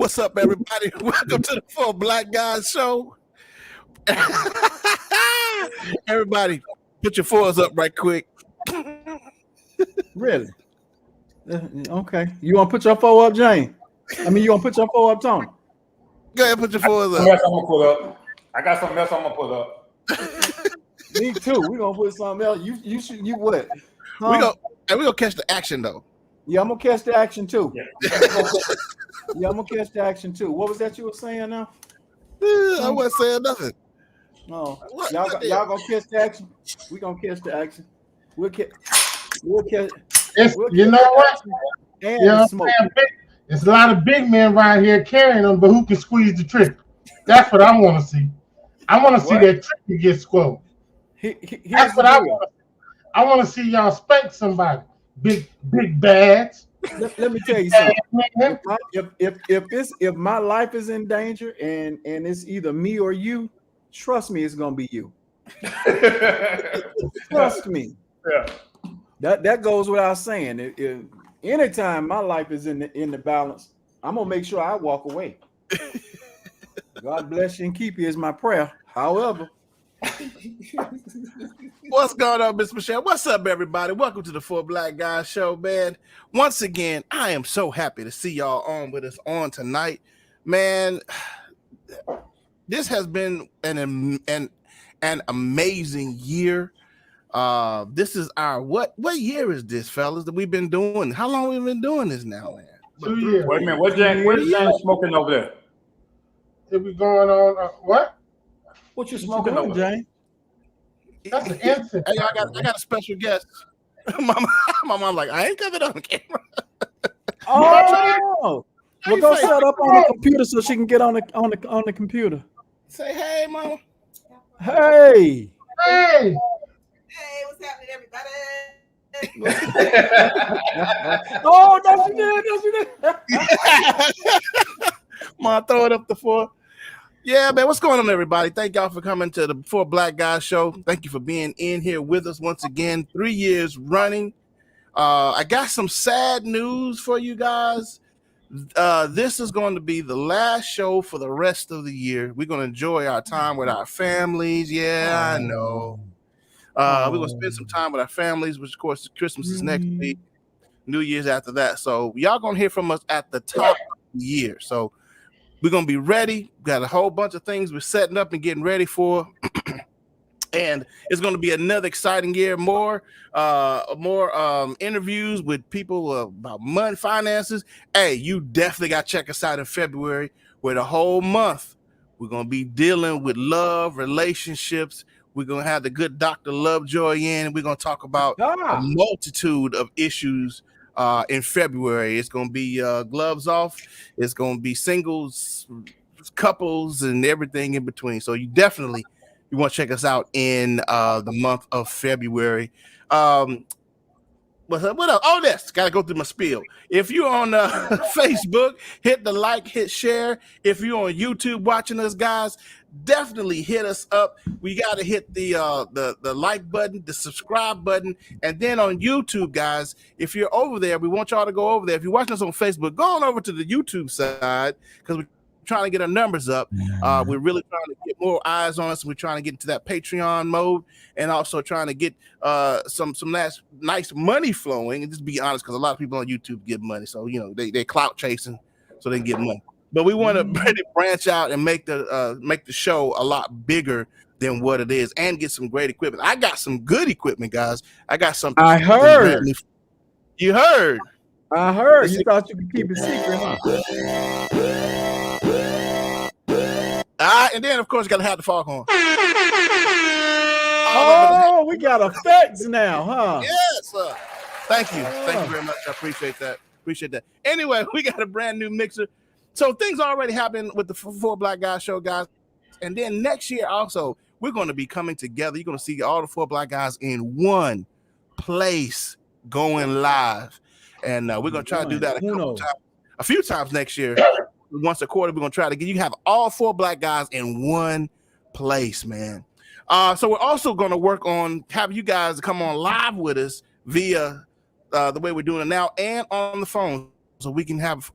What's up, everybody? Welcome to the Four Black Guys Show. Everybody, put your fours up right quick. Really? Okay. You want to put your four up, Jane? You want to put your four up, Tony? Go ahead, put your fours up. I'm gonna pull up. I got something else I'm gonna pull up. Me too. We're gonna put something else. You what? Huh? We gonna catch the action though. Yeah, I'm gonna catch the action too. Yeah. Yeah, I'm gonna catch the action too. What was that you were saying now? I wasn't saying nothing. No. What? Y'all gonna catch the action? We gonna catch the action. We'll catch. You know what? And You know what smoke. I'm saying? It's a lot of big men right here carrying them, but who can squeeze the trigger? That's what I want to see. I want to see that trigger get squeezed. That's what I want. I want to see y'all spank somebody. Big bads. Let me tell you something. If my life is in danger and it's either me or you, trust me, it's gonna be you. Trust me. Yeah. That goes without saying. If anytime my life is in the balance, I'm gonna make sure I walk away. God bless you and keep you is my prayer. However, What's going on, Miss Michelle? What's up, everybody? Welcome to the Four Black Guys Show, man. Once again, I am so happy to see y'all on with us on tonight, man. This has been an amazing year. This is our what year is this, fellas, that we've been doing? How long have we been doing this now, man? 2 years. Wait a minute. What is Jane smoking over there? It be going on. What? what you Smoking smoking on, over there? Jane? That's an incense. Hey, I got a special guest. my mom like, I ain't coming on camera. Oh, we're gonna set up on the computer so she can get on the computer. Say hey, mama. Hey, Hey, Hey, what's happening, everybody? oh, no, she did. Mom, throw it up the floor. Yeah, man. What's going on, everybody? Thank y'all for coming to the Four Black Guys Show. Thank you for being in here with us once again. 3 years running. I got some sad news for you guys. This is going to be the last show for the rest of the year. We're going to enjoy our time with our families. Yeah, I know. We're going to spend some time with our families, which, of course, Christmas is next week. New Year's after that. So y'all going to hear from us at the top of the year. So we're going to be ready. Got a whole bunch of things we're setting up and getting ready for. And it's going to be another exciting year. More interviews with people about money, finances. Hey, you definitely got to check us out in February, where the whole month we're going to be dealing with love, relationships. We're going to have the good Dr. Lovejoy in. We're going to talk about a multitude of issues in February. It's going to be gloves off. It's going to be singles, couples, and everything in between. So you want to check us out in the month of February. What else? Oh, this got to go through my spiel. If you're on Facebook, hit the like, hit share. If you're on YouTube watching us, guys, definitely hit us up. We got to hit the like button, the subscribe button, and then on YouTube, guys, if you're over there, we want y'all to go over there. If you're watching us on Facebook, go on over to the YouTube side because we're trying to get our numbers up. We're really trying to get more eyes on us. We're trying to get into that Patreon mode and also trying to get some nice money flowing. And just be honest, because a lot of people on YouTube get money, so you know they clout chasing so they can get money. But we want to really branch out and make the show a lot bigger than what it is, and get some great equipment. I got some good equipment, guys. I got something. I heard. You heard. I heard. You thought you could keep it secret, huh? And then, of course, you got to have the foghorn. Oh, we got effects now, huh? Yes, sir. Thank you. Thank you very much. I appreciate that. Anyway, we got a brand new mixer. So things already happened with the Four Black Guys Show, guys. And then next year also, we're going to be coming together. You're going to see all the Four Black Guys in one place going live. And we're going to try to do that a few times next year. Once a quarter, we're going to try to get you have all four black guys in one place, man. So we're also going to work on having you guys come on live with us via the way we're doing it now and on the phone, so we can have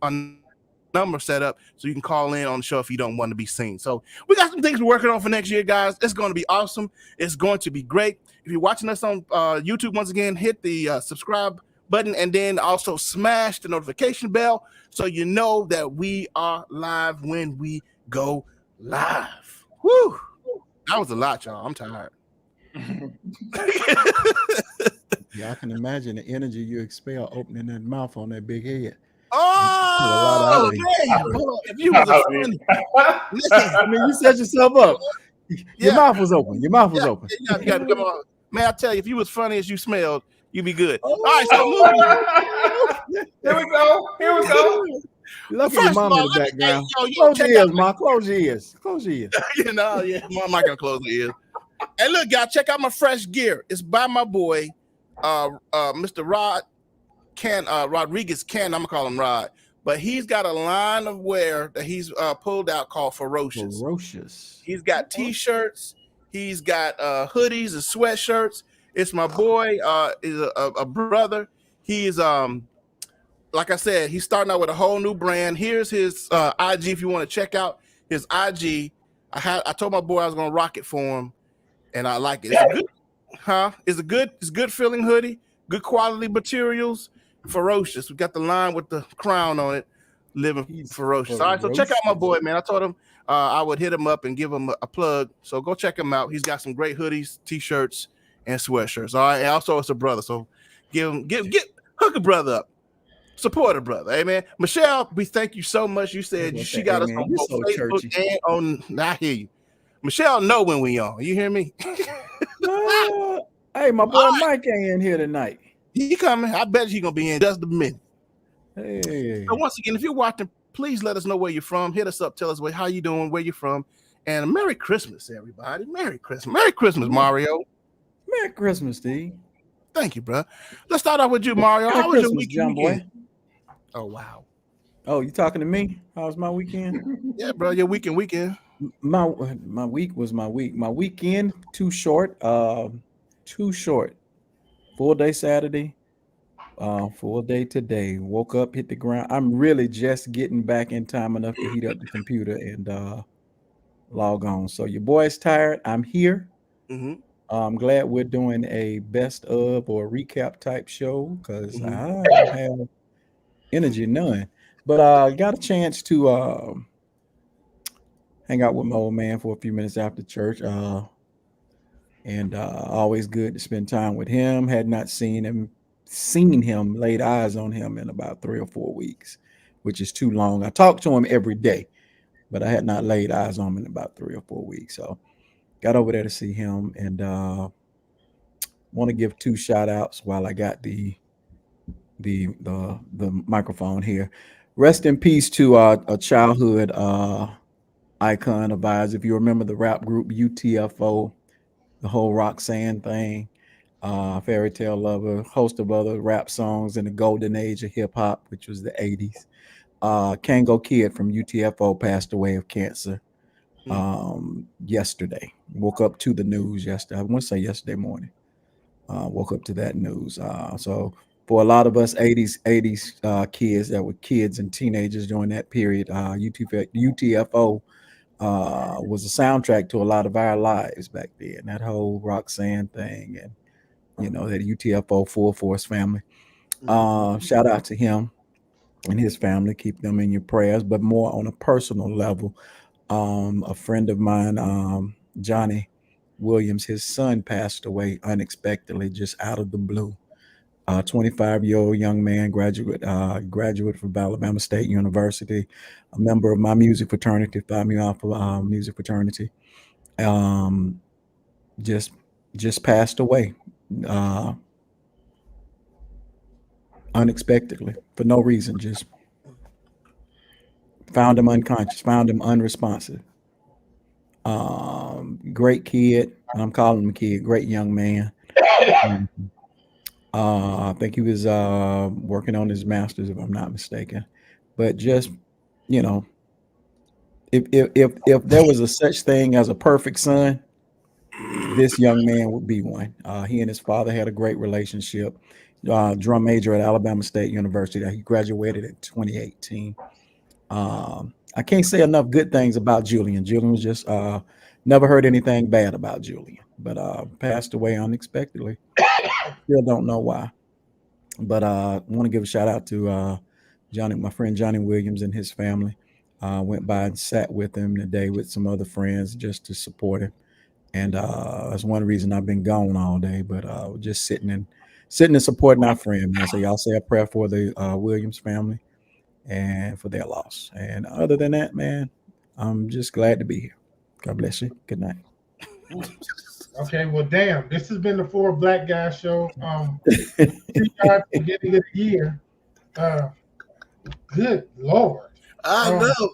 number set up so you can call in on the show if you don't want to be seen. So we got some things we're working on for next year, guys. It's going to be awesome. It's going to be great. If you're watching us on YouTube, once again, hit the subscribe button and then also smash the notification bell so you know that we are live when we go live. Woo! That was a lot, y'all. I'm tired. Yeah, I can imagine the energy you expel opening that mouth on that big head. Oh, man. If you was a friend, listen. I mean, you set yourself up. Your mouth was open. Your mouth was open. Yeah, come on. Man, I tell you, if you was funny as you smelled, you'd be good. All right, so Here we go. Here we go. Look at your mom in the background. Close your ears, Ma. Close your ears. Close your ears. You know, yeah, I'm not gonna close my ears. Hey, look, y'all, check out my fresh gear. It's by my boy, Mr. Rodriguez Ken. I'm gonna call him Rod, but he's got a line of wear that he's pulled out called Ferocious. Ferocious. He's got t-shirts. He's got hoodies and sweatshirts. It's my boy. Is a brother. He's like I said, he's starting out with a whole new brand. Here's his IG if you want to check out his IG. I told my boy I was gonna rock it for him, and I like it. It's a good, It's good feeling hoodie, good quality materials, ferocious. We got the line with the crown on it, living ferocious. All right, so check out my boy, man. I told him I would hit him up and give him a plug. So go check him out. He's got some great hoodies, t-shirts, and sweatshirts. All right, and also it's a brother, so hook a brother up. Support a brother, amen. Michelle, we thank you so much. You said she got us on both Facebook and on. I hear you. Michelle know when we on. You hear me? Hey, my boy Mike ain't in here tonight. He coming. I bet he's gonna be in just a minute. Hey. So once again, if you're watching, please let us know where you're from. Hit us up. Tell us how you doing, where you're from, and Merry Christmas, everybody. Merry Christmas. Merry Christmas, Mario. Merry Christmas, Steve. Thank you, bro. Let's start off with you, Mario. How was your weekend? Boy? Oh wow. Oh, you talking to me? How was my weekend? Yeah, bro. Your weekend. My week was my week. My weekend too short. Too short. Full day Saturday. Full day today. Woke up, hit the ground. I'm really just getting back in time enough to heat up the computer and log on. So your boy's tired. I'm here. Mm-hmm. I'm glad we're doing a best of or recap type show because I have energy none. But I got a chance to hang out with my old man for a few minutes after church. And always good to spend time with him. Had not seen him, laid eyes on him in about 3 or 4 weeks, which is too long. I talk to him every day, but I had not laid eyes on him in about 3 or 4 weeks. So got over there to see him, and want to give 2 shout outs while I got the microphone here. Rest in peace to a childhood icon of ours. If you remember the rap group UTFO, the whole Roxanne thing, Fairy Tale Lover, host of other rap songs in the golden age of hip hop, which was the 80s. Kango Kid from UTFO passed away of cancer yesterday. Woke up to the news yesterday. I want to say yesterday morning. Woke up to that news. So for a lot of us 80s kids that were kids and teenagers during that period, UTFO was a soundtrack to a lot of our lives back then. That whole Roxanne thing, and that UTFO Full Force family. Shout out to him and his family. Keep them in your prayers. But more on a personal level, a friend of mine, Johnny Williams, his son passed away unexpectedly, just out of the blue. 25-year-old young man, graduate from Alabama State University, a member of my music fraternity, Phi Mu Alpha music fraternity. Just passed away unexpectedly for no reason. Just found him unconscious, found him unresponsive. Great kid, and I'm calling him a kid. Great young man. I think he was working on his master's, if I'm not mistaken. But just, if there was a such thing as a perfect son, this young man would be one. He and his father had a great relationship. Drum major at Alabama State University. He graduated in 2018. I can't say enough good things about Julian. Julian was just never heard anything bad about Julian, but passed away unexpectedly. Still don't know why. But I want to give a shout out to Johnny, my friend Johnny Williams and his family. Went by and sat with him today with some other friends just to support him. And that's one reason I've been gone all day, but just sitting and supporting our friend, man. So y'all say a prayer for the Williams family and for their loss. And other than that, man, I'm just glad to be here. God bless you. Good night. Okay, well, damn. This has been the Four Black Guys show. Beginning of the year. Good Lord. I know.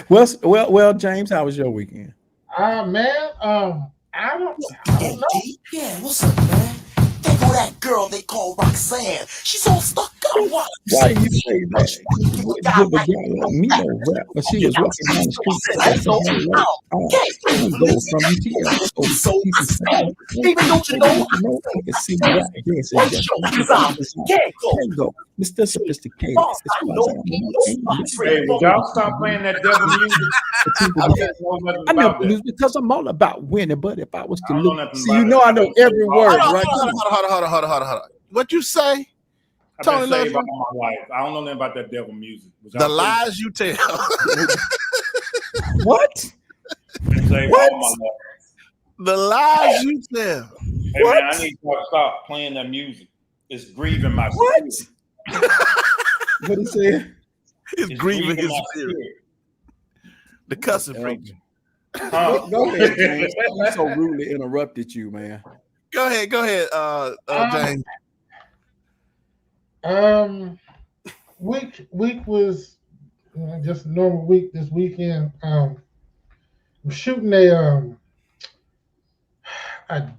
Well, James, how was your weekend? Man, I don't know. Yeah, what's up, man? There go that girl they call Roxanne. She's all stuck up. Why do you say that? Give a girl like me no rap, but she was walking down the street. That's a whole lot. Go from UTL. Even don't you know? I can see rap dance and just go. Mr. Sophisticated. Hey, would y'all stop playing that devil music? I know blues because I'm all about winning, but if I was to look, see, I know every word, right? Hold on. What you say? I've Tony been saved Love, all my life. I don't know nothing about that devil music. the lies you tell. What? Been saved all my life. The lies you tell. Hey, man, I need to stop playing that music. It's grieving my spirit. What he said? It's grieving his spirit. The cussing preacher. Go ahead, James. I so rudely interrupted you, man. Go ahead, James. Week was just a normal week this weekend. I'm shooting a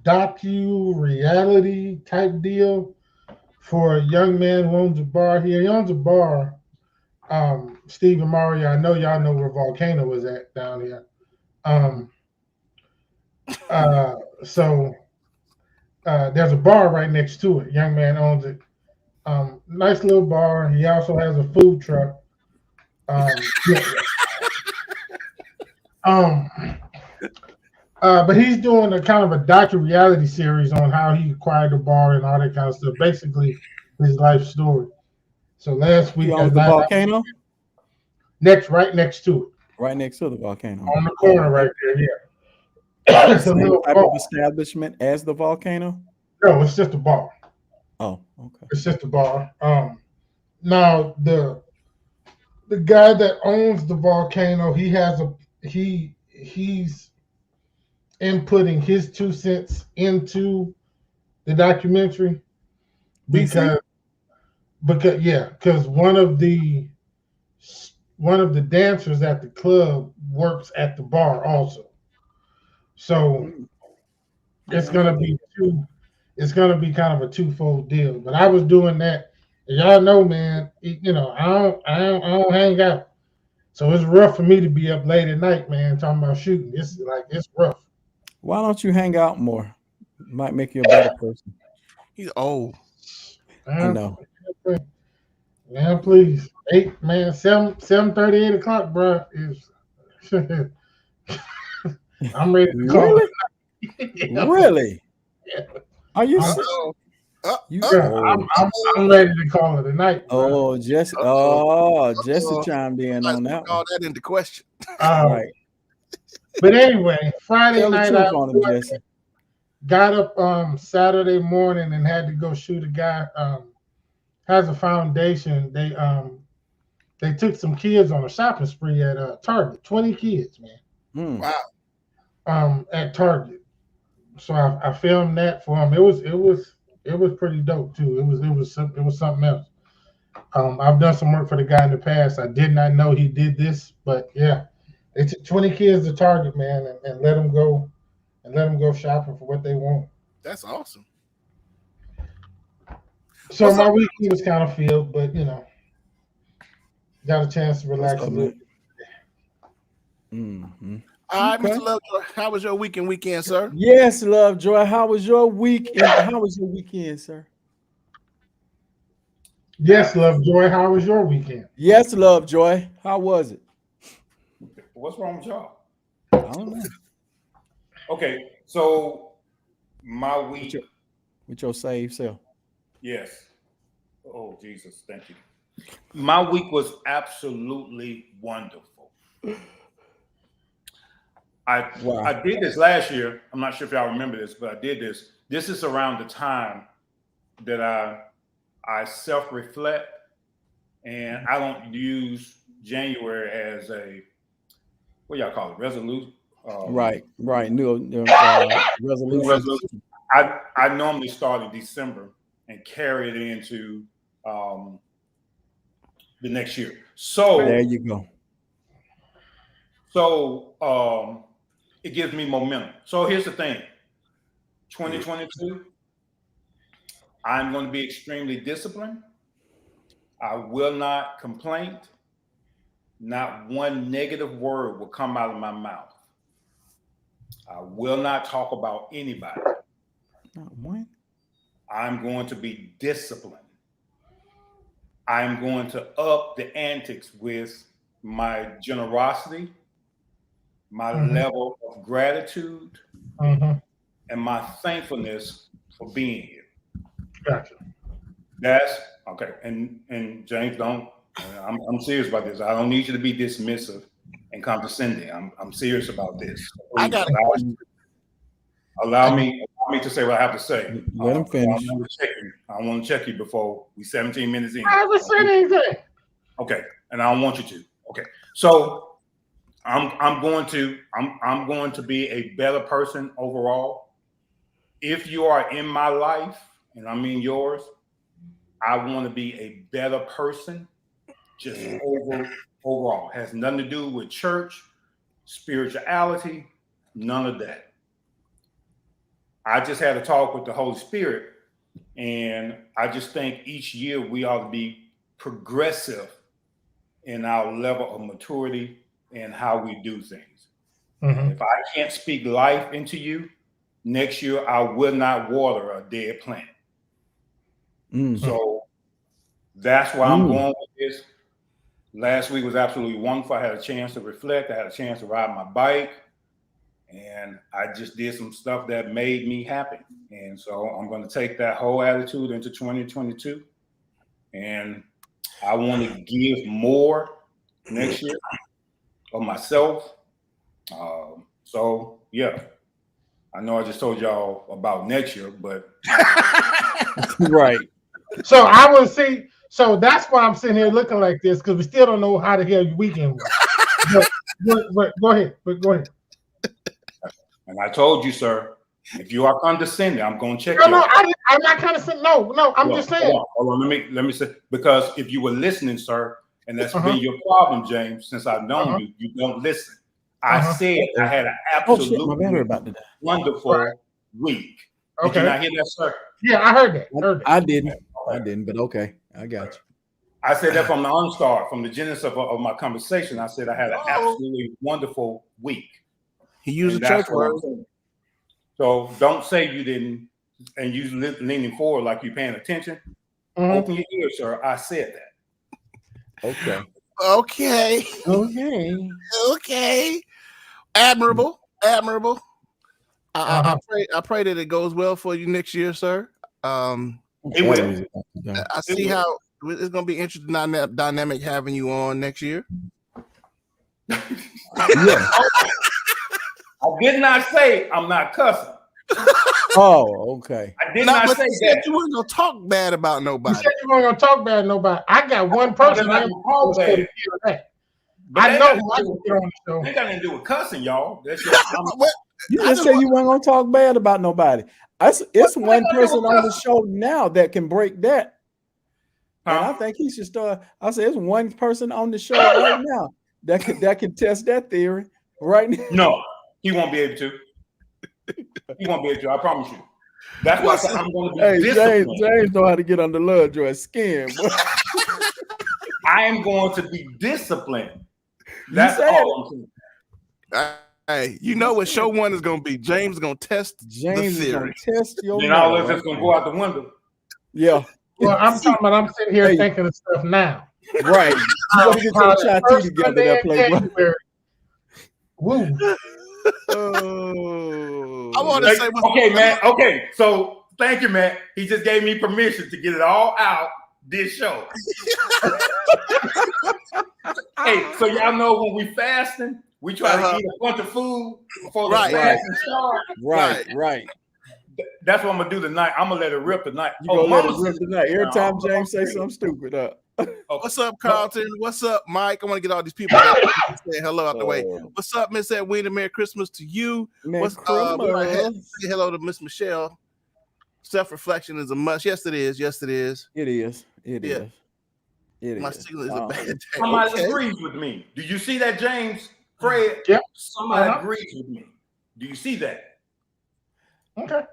docu-reality type deal for a young man who owns a bar here. He owns a bar, Steve and Mario. I know y'all know where Volcano is at down here. So there's a bar right next to it. Young man owns it. Nice little bar. He also has a food truck. But he's doing a kind of a docu-reality series on how he acquired the bar and all that kind of stuff. Basically, his life story. So last week, on the volcano, right next to it, right next to the volcano, on the corner right there. Yeah. It's a same little type bar. of establishment as the volcano. No, it's just a bar. Oh, okay. It's just a bar. Now the guy that owns the volcano, he's inputting his 2 cents into the documentary because one of the dancers at the club works at the bar also. So it's gonna be kind of a twofold deal. But I was doing that. Y'all know, man, I don't hang out. So it's rough for me to be up late at night, man, talking about shooting. It's rough. Why don't you hang out more? Might make you a better person. He's old. I know. Man, please. 7:30, 8 o'clock, bro. Is I'm ready to call. Really? Yeah. Really? Yeah. Are you? I'm ready to call it a night. Bro. Oh, Jesse chimed in on that. Call that into question. Right. But anyway, Friday Tell the night truth I on him, Jesse. got up Saturday morning and had to go shoot a guy. Has a foundation. They took some kids on a shopping spree at Target. 20 kids, man. Wow. At Target. So I filmed that for him. It was pretty dope too. It was something else. I've done some work for the guy in the past. I did not know he did this, but yeah, they took 20 kids to Target, man, and let them go shopping for what they want. That's awesome. So my weekend was kind of filled, but got a chance to relax a little. Mm-hmm. All right, Mr. Lovejoy, how was your weekend, sir? Yes, Lovejoy. How was your week? How was your weekend, sir? Yes, Lovejoy. How was your weekend? Yes, Lovejoy. How was it? What's wrong with y'all? I don't know. Okay, so my week. With your saved self. Yes. Oh, Jesus, thank you. My week was absolutely wonderful. I did this last year. I'm not sure if y'all remember this, but I did this. This is around the time that I self-reflect, and I don't use January as a, what y'all call it, resolution. Right. New resolution. I normally start in December and carry it into the next year. So there you go. So it gives me momentum. So here's the thing. 2022, I'm going to be extremely disciplined. I will not complain. Not one negative word will come out of my mouth. I will not talk about anybody. Not one. I'm going to be disciplined. I'm going to up the antics with my generosity, my level of gratitude, and my thankfulness for being here. Gotcha. That's okay. And James, I'm serious about this. I don't need you to be dismissive and condescending. I'm serious about this. I got allow me to say what I have to say. Let him finish. I want to check you before we 17 minutes in. I haven't said anything. Okay, and I don't want you to. Okay, so I'm going to be a better person overall. If you are in my life, and I mean yours, I want to be a better person. Just overall, has nothing to do with church, spirituality, none of that. I just had a talk with the Holy Spirit, and I just think each year we ought to be progressive in our level of maturity and how we do things. If I can't speak life into you, next year I will not water a dead plant. So that's why I'm going with this. Last week was absolutely wonderful. I had a chance to reflect. I had a chance to ride my bike, and I just did some stuff that made me happy. And so I'm going to take that whole attitude into 2022, and I want to give more next year of myself. So yeah, I know I just told y'all about next year, but right. So I will see. So that's why I'm sitting here looking like this, because we still don't know how the hell your weekend was. But go ahead. And I told you, sir, if you are condescending, I'm going to check you. you. I'm not condescending. No, I'm just saying. Hold on. Let me say, because if you were listening, sir, and that's been your problem, James, since I've known you, you don't listen. I said I had an absolutely wonderful week. Did you not hear that, sir? Yeah, I heard that. I didn't, but okay. I got you. I said that from the onstart, from the genesis of my conversation. I said I had an absolutely wonderful week. He used the church word. So don't say you didn't, and you leaning forward like you're paying attention. Open your ears, sir. I said that. Okay. Admirable. I pray that it goes well for you next year, sir. It will. I see how it's going to be interesting dynamic having you on next year. Yeah. I did not say I'm not cussing. Oh, okay. I did not say that. You weren't going to talk bad about nobody. You said you weren't going to talk bad about nobody. I got one person. I know who I can get on the show. They got nothing to do with cussing, y'all. That's you just said you weren't going to talk bad about nobody. It's one person on the show now that can break that. And I think he should start. I said it's one person on the show right now that can test that theory right now. No, he won't be able to. He won't be able to. I promise you. That's why I said I'm going to be disciplined. James know how to get under Lovejoy's skin. I am going to be disciplined. That's all I'm saying. Hey, you know what show one is going to be? James is going to test the theory. Test your. Then all of it's going to go out the window. Yeah. Well, I'm talking about I'm sitting here Hey. thinking of stuff now. Right. You gotta get your chai tea First together Sunday there, in Playboy. January. Woo. I want to say, Okay, man. Okay, so thank you, man. He just gave me permission to get it all out this show. Hey, so y'all know when we fasting, we try to eat a bunch of food before the fasting starts. Right. That's what I'm gonna do tonight. I'm gonna let it rip tonight. You gonna let it rip tonight. Every time James say something stupid. What's up, Carlton? What's up, Mike? I want to get all these people that say hello out the way. What's up, Miss Edwina? Merry Christmas to you. Merry Say hello to Miss Michelle. Self-reflection is a must. Yes, it is. Yes, it is. It is. It is. It My is. signal is a bad day. Somebody agrees with me. Do you see that, James? Fred? Yep. Somebody agrees with me. Do you see that? Okay.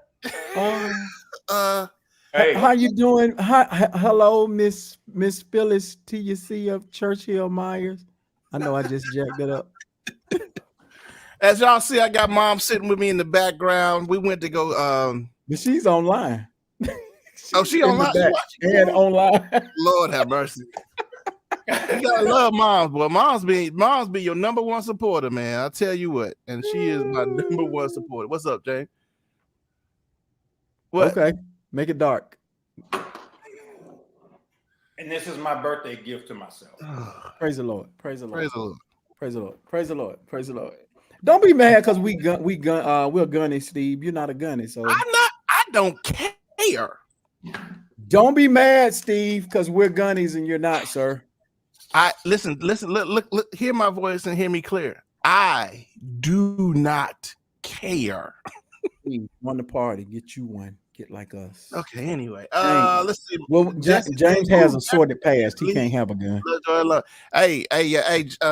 Hey, how you doing? Hello, Miss Phyllis TUC of Churchill Myers. I know I just jacked it up. As y'all see, I got mom sitting with me in the background. We went to go. But she's online. She online? And online. Lord have mercy. You gotta love moms, boy. Moms be your number one supporter, man. I tell you what, and she is my number one supporter. What's up, Jay? What? Okay, make it dark. and this is my birthday gift to myself. Praise the Lord. Praise the Lord. Praise the Lord. Praise the Lord. Praise the Lord. Praise the Lord. Don't be mad because we're gunny, Steve. You're not a gunny, so I don't care. Don't be mad, Steve, because we're gunnies and you're not, sir. Listen, look, hear my voice and hear me clear. I do not care. Want the party, get you one. Get like us. Okay, anyway. Let's see. Well, James has a sorted past. He can't have a gun. Look. Hey,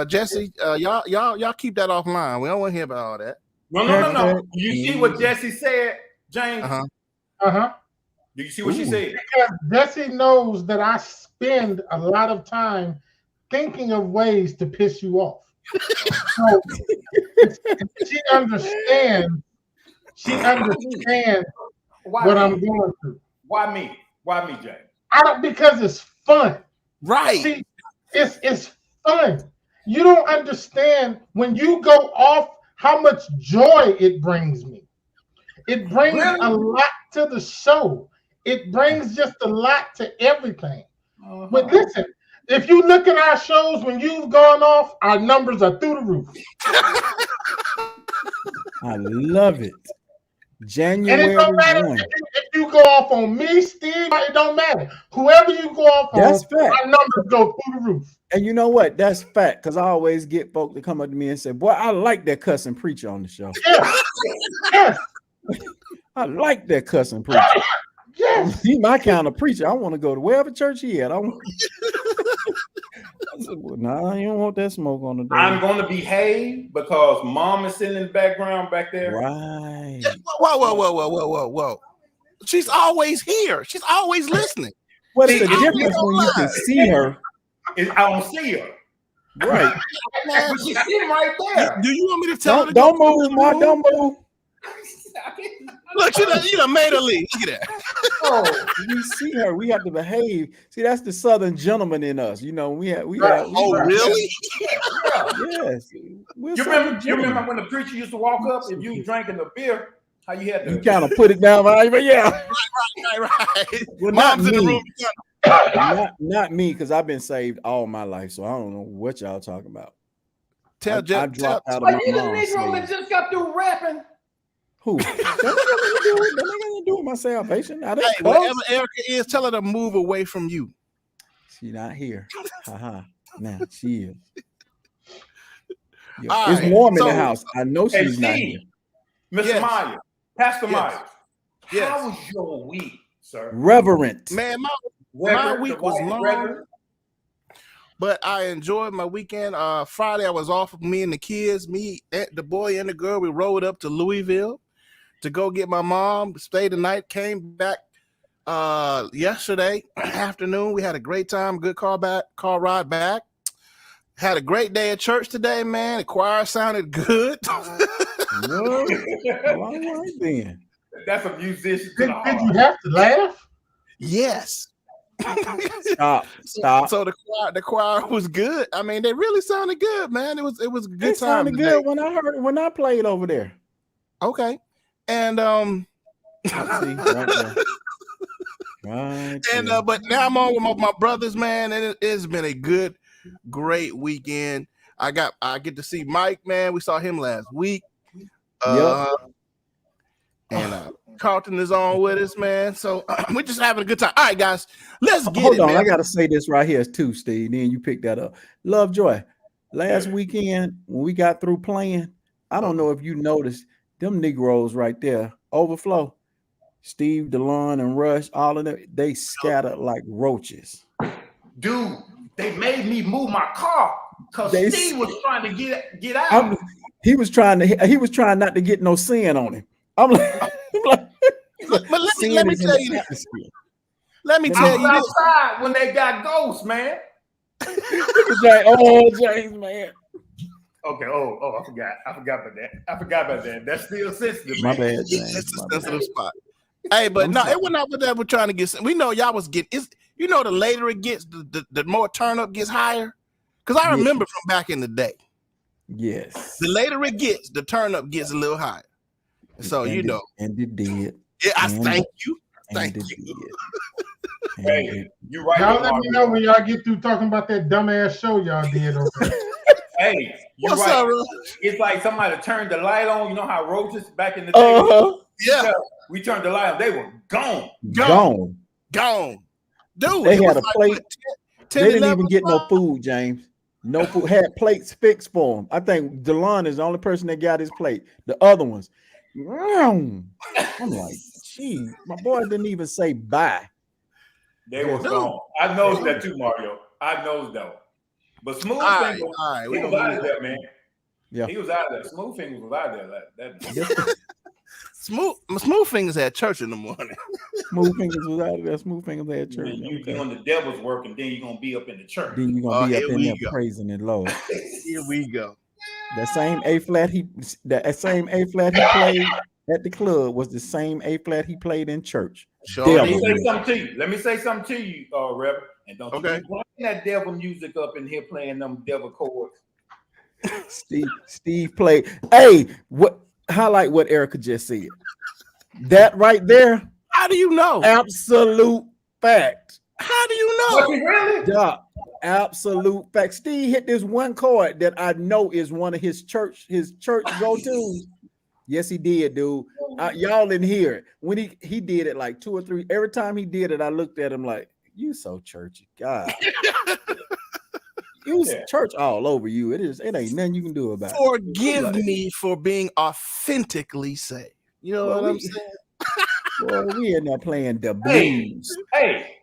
Jesse, y'all keep that offline. We don't want to hear about all that. No. You see what Jesse said, James? Do you see what she said? Because Jesse knows that I spend a lot of time thinking of ways to piss you off. So she understands what I'm going through. Why me? Why me, James? Because it's fun. Right. See, it's fun. You don't understand when you go off how much joy it brings me. It brings a lot to the show. It brings just a lot to everything. But listen, if you look at our shows when you've gone off, our numbers are through the roof. I love it. January and it don't matter 1. if you go off on me, Steve, it don't matter. Whoever you go off That's on, fact. our numbers go through the roof. And you know what? That's fact. Because I always get folk to come up to me and say, boy, I like that cussing preacher on the show. Yes. I like that cussing preacher. Yes. He's my kind of preacher. I want to go to wherever church he at. I said, well, nah, you don't want that smoke on the door. I'm going to behave because mom is sitting in the background back there. Right. Whoa. She's always here. She's always listening. What's the difference when you can see her? I don't see her. Right. But she's sitting right there. Do you want me to tell her? Don't move, Ma. Don't move. Look, you done made her leave. Look at that. Oh, we see her. We have to behave. See, that's the Southern gentleman in us. You know, we really? Yes. You remember when the preacher used to walk up if you was drinking a beer, how you had to kind of put it down, but yeah. Right. Well, Mom's in the room. Not me, because I've been saved all my life, so I don't know what y'all talking about. I dropped out of Are my you the mom's Negro that just got through rapping? Who? That ain't gonna do with my salvation. Hey, wherever Erica is, tell her to move away from you. She not here. Haha. Now she is. All it's right, warm in the house. I know she's not here. Mr. Myers, Pastor Myers, Yes. how was your week, sir? Reverent. Man, my week was long, but I enjoyed my weekend. Friday, I was off with me and the kids. Me, the boy, and the girl. We rode up to Louisville to go get my mom. Stayed the night. Came back yesterday afternoon. We had a great time. Good car ride back. Had a great day at church today, man. The choir sounded good. Well, all right then. That's a musician. Did you have to laugh? Yes. Stop. So the choir was good. I mean, they really sounded good, man. It was a good It time. sounded good when I played over there. Okay. And See, right there. Right and there. but now I'm on with my brothers, man, and it's been a great weekend. I get to see Mike, man. We saw him last week. And Carlton is on with us, man. So we're just having a good time. All right, guys, let's get Hold it. on, Man. I gotta say this right here too, Steve. Then you pick that up. Lovejoy, last weekend when we got through playing, I don't know if you noticed them Negroes right there, Overflow, Steve, DeLon, and Rush, all of them, they scattered like roaches. Dude, they made me move my car because Steve was trying to get out. He was trying not to get no sin on him. I'm like, but let me tell you this. Let me tell you this. Outside when they got ghosts, man. James, man. Okay. Oh, I forgot about that. That's still sensitive. My man. bad, James. It's a sensitive spot. Hey, but no, it wasn't what that we're trying to get. We know y'all was getting. You know, the later it gets, the more turn up gets higher. Because I remember from back in the day. Yes. The later it gets, the turn up gets a little higher. So and it did. Yeah, thank you. Thank you. Hey, you're right. Y'all let me know when y'all get through talking about that dumbass show y'all did over there. Hey, you're What's right. up, bro? It's like somebody turned the light on. You know how roaches back in the day? Yeah. We turned the light on. They were gone. Dude, they had a plate. 10, they didn't even get no food, James. No food. Had plates fixed for them. I think DeLon is the only person that got his plate. The other ones. I'm like, gee, my boy didn't even say bye. They were gone. I noticed that too, Mario. I noticed that one. But Smoothfinger, he was out of there, man. Yeah, he was out of there. Smoothfinger was out of there. Smooth Fingers at church in the morning. Smoothfingers was out of there. Smoothfingers at church. You doing the devil's work, and then you're gonna be up in the church. Then you're gonna be up in there praising the Lord. Here we go. That same A flat he played at the club was the same A flat he played in church. Sure. Let me say something to you, Reverend. And don't you be playing that devil music up in here playing them devil chords. Steve played. Hey, highlight what Erica just said. That right there. How do you know? Absolute fact. How do you know? Really? Yeah, absolute fact. Steve hit this one chord that I know is one of his church go-tos. Yes, he did, dude. Y'all didn't hear it. When he did it like 2 or 3. Every time he did it, I looked at him like, you so churchy. God. You church all over you. It ain't nothing you can do about it. Forgive me for being authentically saved. You know what I'm saying? Well, we in there playing the blues. Hey,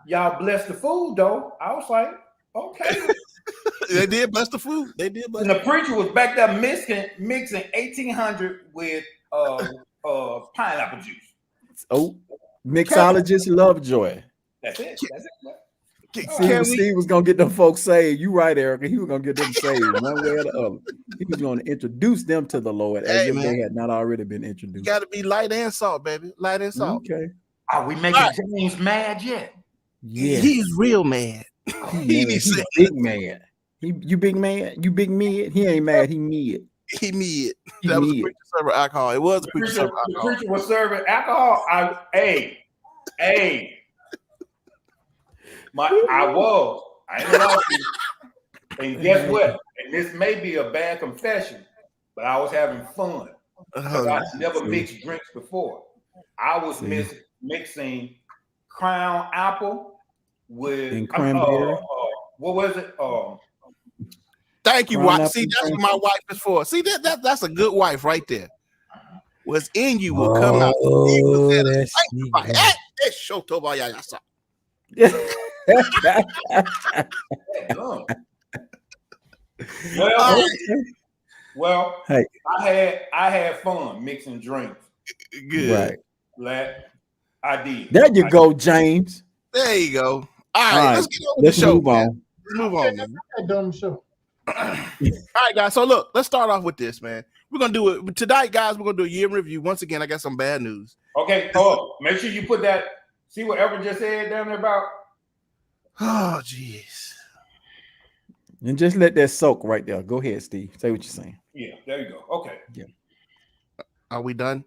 y'all bless the food though. I was like, okay. They did bless the food. They did bless. And the preacher was back there mixing 1800 with pineapple juice. Oh, mixologist Lovejoy. That's it. Steve was gonna get them folks saved. You right, Erica. He was gonna get them saved one way or the other. He was gonna introduce them to the Lord as if they had not already been introduced. You gotta be light and salt, baby. Light and salt. Okay. Are we making James mad yet? Yeah. He's real mad. He's big mad. You big man? You big mid? He ain't mad. He mid. He mid. That was a preacher serving alcohol. It was a preacher serving alcohol. The preacher was serving alcohol. I ain't gonna lie to you. And guess what? And this may be a bad confession, but I was having fun. I never mixed drinks before. I was mixing Crown Apple with cranberry. What was it? Thank you, wife. See, that's what my wife is for. See, that's a good wife right there. What's in you will come out. Well, hey. I had fun mixing drinks. Good. Right. I did. There you go, James. There you go. All right, let's get on with the show. Move on. Let's move on, man. Dumb show. All right, guys. So look, let's start off with this, man. We're gonna do it tonight, guys. We're gonna do a year in review. Once again, I got some bad news. Okay. Make sure you put that. See what Ever just said down there about Oh, jeez. And just let that soak right there. Go ahead, Steve. Say what you're saying. Yeah, there you go. Okay. Yeah. Are we done?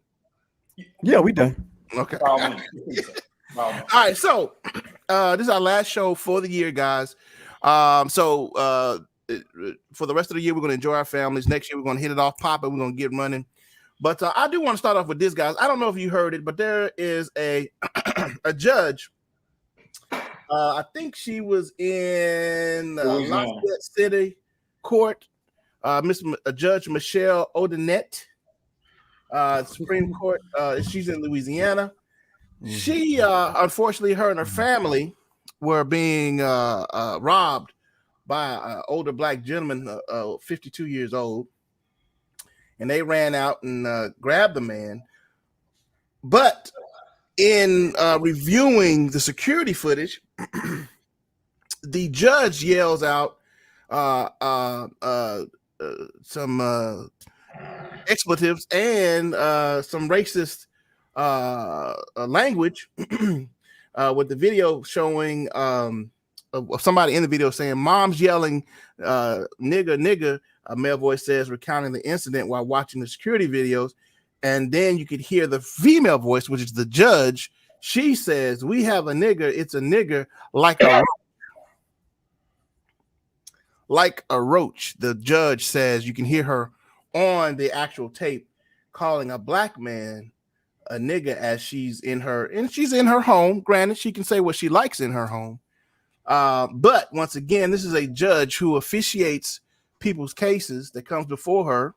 Yeah, we done. Okay. By all means. By all means. All right, so this is our last show for the year, guys. For the rest of the year, we're going to enjoy our families. Next year, we're going to hit it off popping. We're going to get running. But I do want to start off with this, guys. I don't know if you heard it, but there is a a judge. I think she was in Lafayette City Court. Judge Michelle Odinette, Supreme Court. She's in Louisiana. She, unfortunately, her and her family were being robbed by an older black gentleman, 52 years old. And they ran out and grabbed the man. But in reviewing the security footage, the judge yells out some expletives and some racist language with the video showing somebody in the video saying mom's yelling nigger, nigger. A male voice says, recounting the incident while watching the security videos. And then you could hear the female voice, which is the judge. She says, we have a nigger. It's a nigger like a roach. The judge says you can hear her on the actual tape calling a black man a nigger as she's in her home. Granted, she can say what she likes in her home. But once again, this is a judge who officiates people's cases that comes before her.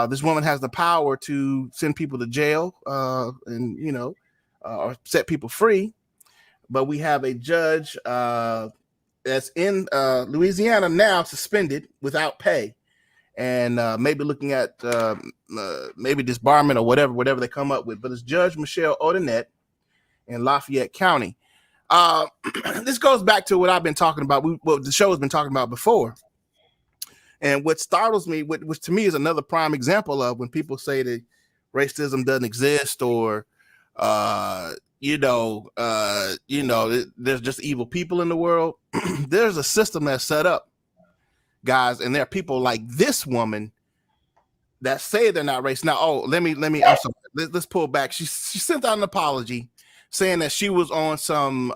This woman has the power to send people to jail and or set people free. But we have a judge that's in Louisiana now, suspended without pay, and maybe looking at maybe disbarment or whatever they come up with. But it's Judge Michelle Odinette in Lafayette County. This goes back to what I've been talking about. What the show has been talking about before. And what startles me, which to me is another prime example of when people say that racism doesn't exist, or there's just evil people in the world. There's a system that's set up, guys, and there are people like this woman that say they're not racist. Now, I'm sorry. Let's pull back. She sent out an apology saying that she was on some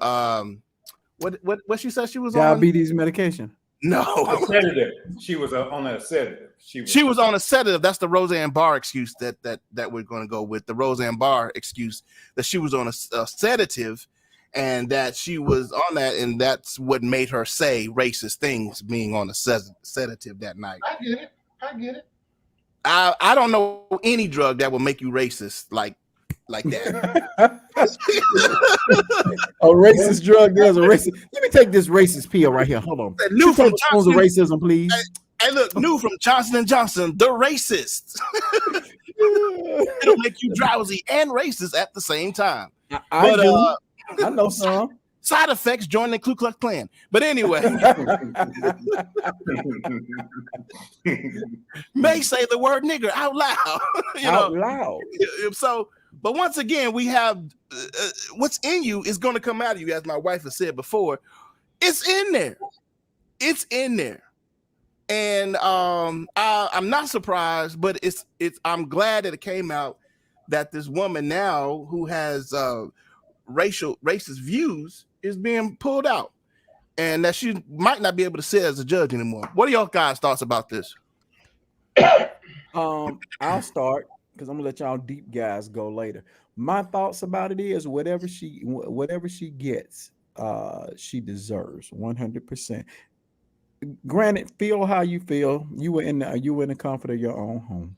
what she said she was diabetes medication. No, a sedative. She was on a sedative. She was on a sedative. That's the Roseanne Barr excuse that we're going to go with. The Roseanne Barr excuse that she was on a sedative, and that she was on that, and that's what made her say racist things, being on a sedative that night. I get it. I don't know any drug that will make you racist like that. A racist drug. There's a racist. Let me take this racist pill right here. Hold on. New from Johnson. Racism, please. Hey, look, new from Johnson & Johnson, the racist. It'll make you drowsy and racist at the same time. I know some. Side effects, join the Ku Klux Klan. But anyway, may say the word nigger out loud. Out loud. So, but once again, we have what's in you is going to come out of you, as my wife has said before. It's in there. It's in there. And I'm not surprised, but it's I'm glad that it came out that this woman now who has racist views is being pulled out, and that she might not be able to sit as a judge anymore. What are y'all guys' thoughts about this? I'll start because I'm gonna let y'all deep guys go later. My thoughts about it is whatever she gets, she deserves 100%. Granted, feel how you feel. You were in the comfort of your own home,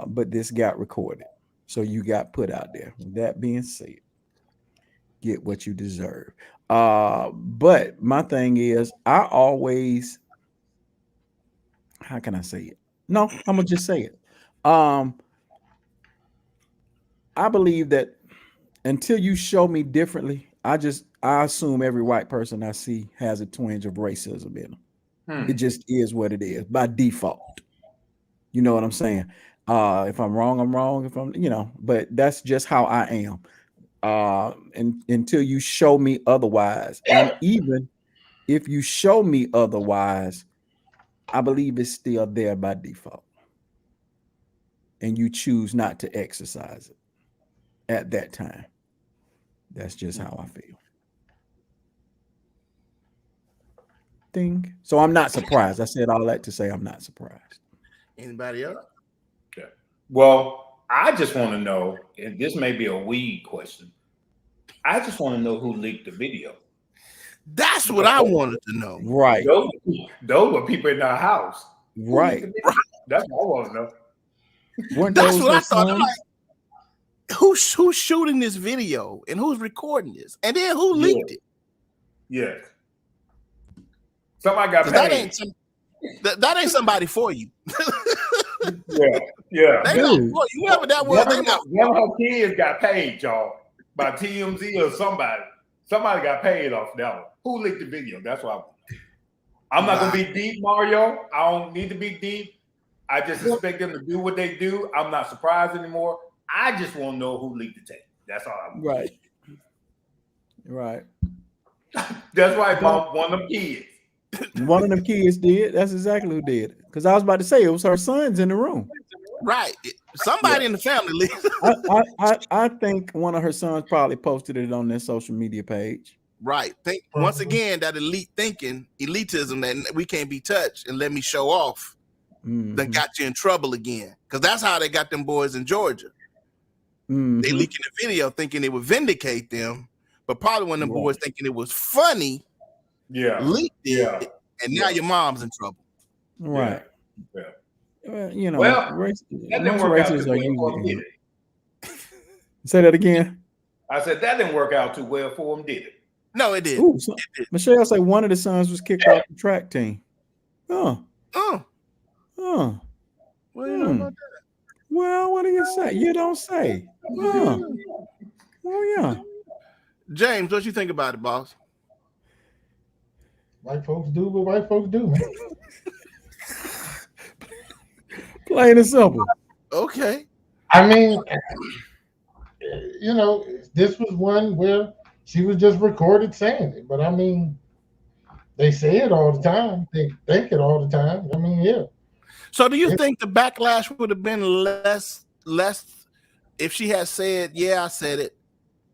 but this got recorded, so you got put out there. With that being said, get what you deserve. But my thing is, I always, how can I say it? No, I'm gonna just say it. I believe that until you show me differently, I assume every white person I see has a twinge of racism in them. It just is what it is by default. You know what I'm saying? If I'm wrong, I'm wrong. If I'm, but that's just how I am. until you show me otherwise. And even if you show me otherwise, I believe it's still there by default. And you choose not to exercise it at that time. That's just how I feel. So I'm not surprised. I said all that to say I'm not surprised. Anybody else? Okay. Well, I just want to know, and this may be a weed question. I just want to know who leaked the video. That's what I wanted to know. Right. Those were people in our house. Right. That's what I want to know. That's what I thought. I'm like, who's shooting this video and who's recording this? And then who leaked it? Yes. Somebody got paid. That ain't somebody for you. Yeah. They not for you. Whoever that was, one of her kids got paid, y'all, by TMZ or somebody. Somebody got paid off that one. Who leaked the video? That's what I want. I'm not gonna be deep, Mario. I don't need to be deep. I just expect them to do what they do. I'm not surprised anymore. I just want to know who leaked the tape. That's all I want. Right. That's right, Mom. One of them kids. One of them kids did. That's exactly who did it. Because I was about to say it was her sons in the room. Right. Somebody in the family. I think one of her sons probably posted it on their social media page. Right. Think once again that elitism that we can't be touched and let me show off. That got you in trouble again. Because that's how they got them boys in Georgia. They leaking the video thinking it would vindicate them, but probably one of them boys thinking it was funny. Leaked it, and now your mom's in trouble. Right. Yeah. Well, that didn't work out too well for him, did it? Say that again. I said that didn't work out too well for him, did it? No, it did. Ooh, Michelle said one of the sons was kicked off the track team. Well, Well, what do you say? You don't say. Oh, yeah. James, what you think about it, boss? White folks do what white folks do, man. Plain and simple. Okay. I mean, this was one where she was just recorded saying it. But I mean, they say it all the time. They think it all the time. I mean, yeah. So do you think the backlash would have been less if she had said, yeah, I said it,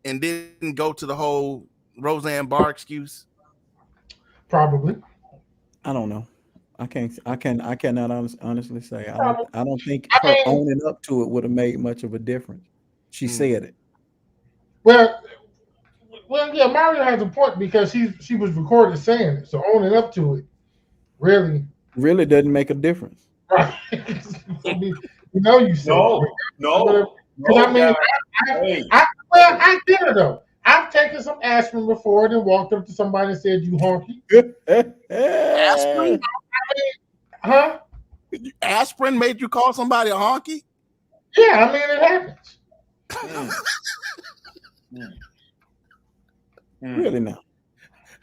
and didn't go to the whole Roseanne Barr excuse? Probably. I don't know. I cannot honestly say. I don't think her owning up to it would have made much of a difference. She said it. Well, yeah, Mario has a point because she was recorded saying it. So owning up to it really doesn't make a difference. Right. You said no. I mean, I did it though. I've taken some aspirin before and then walked up to somebody and said, "You honky." Aspirin? Huh? Aspirin made you call somebody a honky? Yeah, I mean it happens. Really now.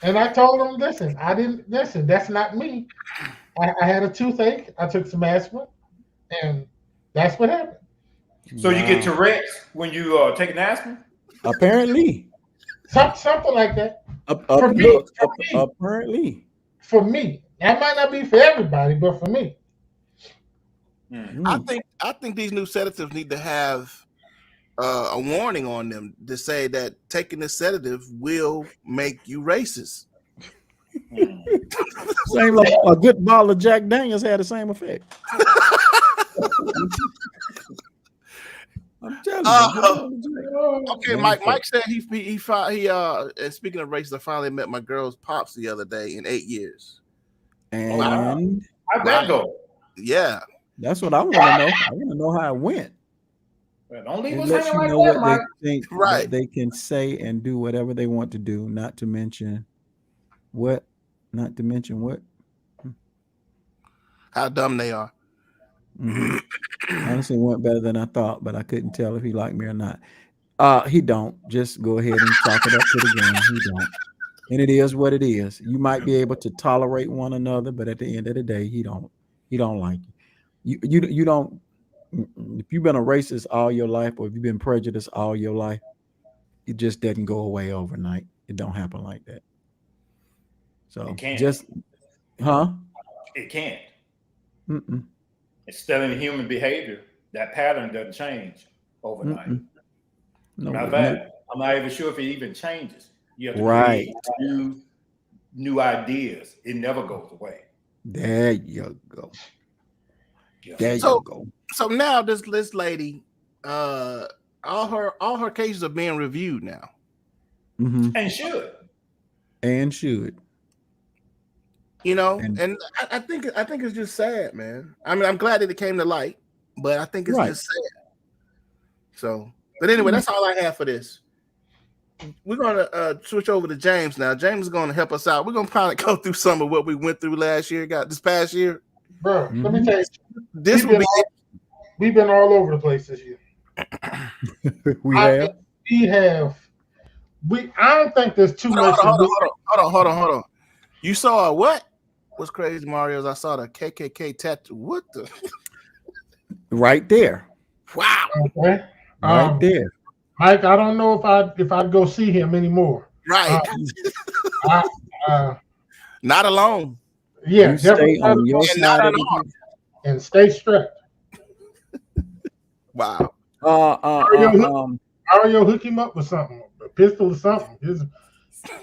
And I told him, listen, that's not me. I had a toothache. I took some aspirin, and that's what happened. So you get Tourette's when you take an aspirin? Apparently. Something like that. Apparently. For me. That might not be for everybody, but for me. I think these new sedatives need to have a warning on them to say that taking this sedative will make you racist. Same like a good bottle of Jack Daniels had the same effect. I'm telling you. Okay, Mike said he speaking of races, I finally met my girl's pops the other day in 8 years. And how'd that go? Yeah. That's what I want to know. I want to know how it went. Don't leave It us lets hanging you know like that, what Mike. they think that they can say and do whatever they want to do, not to mention what? How dumb they are. Honestly, went better than I thought, but I couldn't tell if he liked me or not. He don't. Just go ahead and chalk it up to the game. He don't. And it is what it is. You might be able to tolerate one another, but at the end of the day, he don't like you. You don't. If you've been a racist all your life, or if you've been prejudiced all your life, it just doesn't go away overnight. It don't happen like that. So It can't. just, huh? It can't. Mm-mm. It's still in human behavior. That pattern doesn't change overnight. Mm-mm. No, Matter of fact, I'm not even sure if it even changes. You have to right. create new ideas. It never goes away. There you go. Yeah. There So- you go. So now this lady, all her cases are being reviewed now. Mm-hmm. And should. And should. You know, And- and I think it's just sad, man. I mean, I'm glad that it came to light, but I think it's Right. just sad. So, but anyway, that's all I have for this. We're gonna switch over to James now. James is gonna help us out. We're gonna kind of go through some of what we went through this past year. Bro, let me tell you, This We've will been be we've been all over the place this year. We I have. I don't think there's too much. Hold on. You saw a what? What's crazy, Mario? Is I saw the KKK tattoo. What the? Right there. Wow. Okay. Right there. Mike, I don't know if I'd go see him anymore. Right. Not alone. Yeah, You stay definitely on your And not side of the unarmed. and stay strapped. Wow. Mario, hook him up with something, a pistol or something.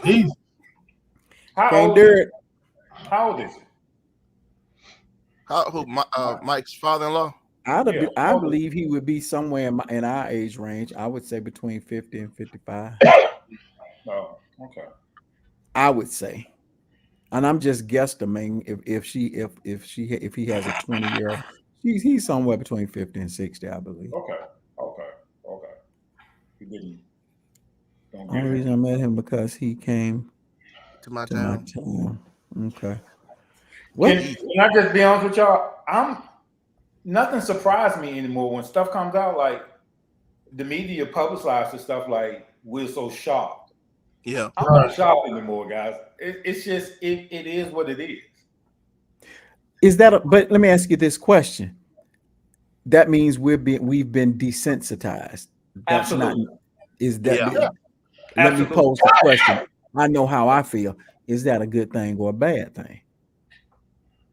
He's How Can't old do is it. How old is it? Mike's father-in-law. Yeah. I believe he would be somewhere in our age range. I would say between 50 and 55. Oh, okay. I would say, and I'm just guesstimating if he has a 20-year-old, he's somewhere between 50 and 60, I believe. Okay. You didn't. Don't Only get it. reason I met him because he came To my to my town. town. Okay. Can I just be honest with y'all? Nothing surprised me anymore when stuff comes out. Like the media publicizes stuff like we're so shocked. Yeah. I'm not shocked anymore, guys. It's just it is what it is. Is that? But let me ask you this question. That means we've been desensitized. That's Absolutely. not. Is that? Yeah. Let Absolutely. me pose the question. I know how I feel. Is that a good thing or a bad thing?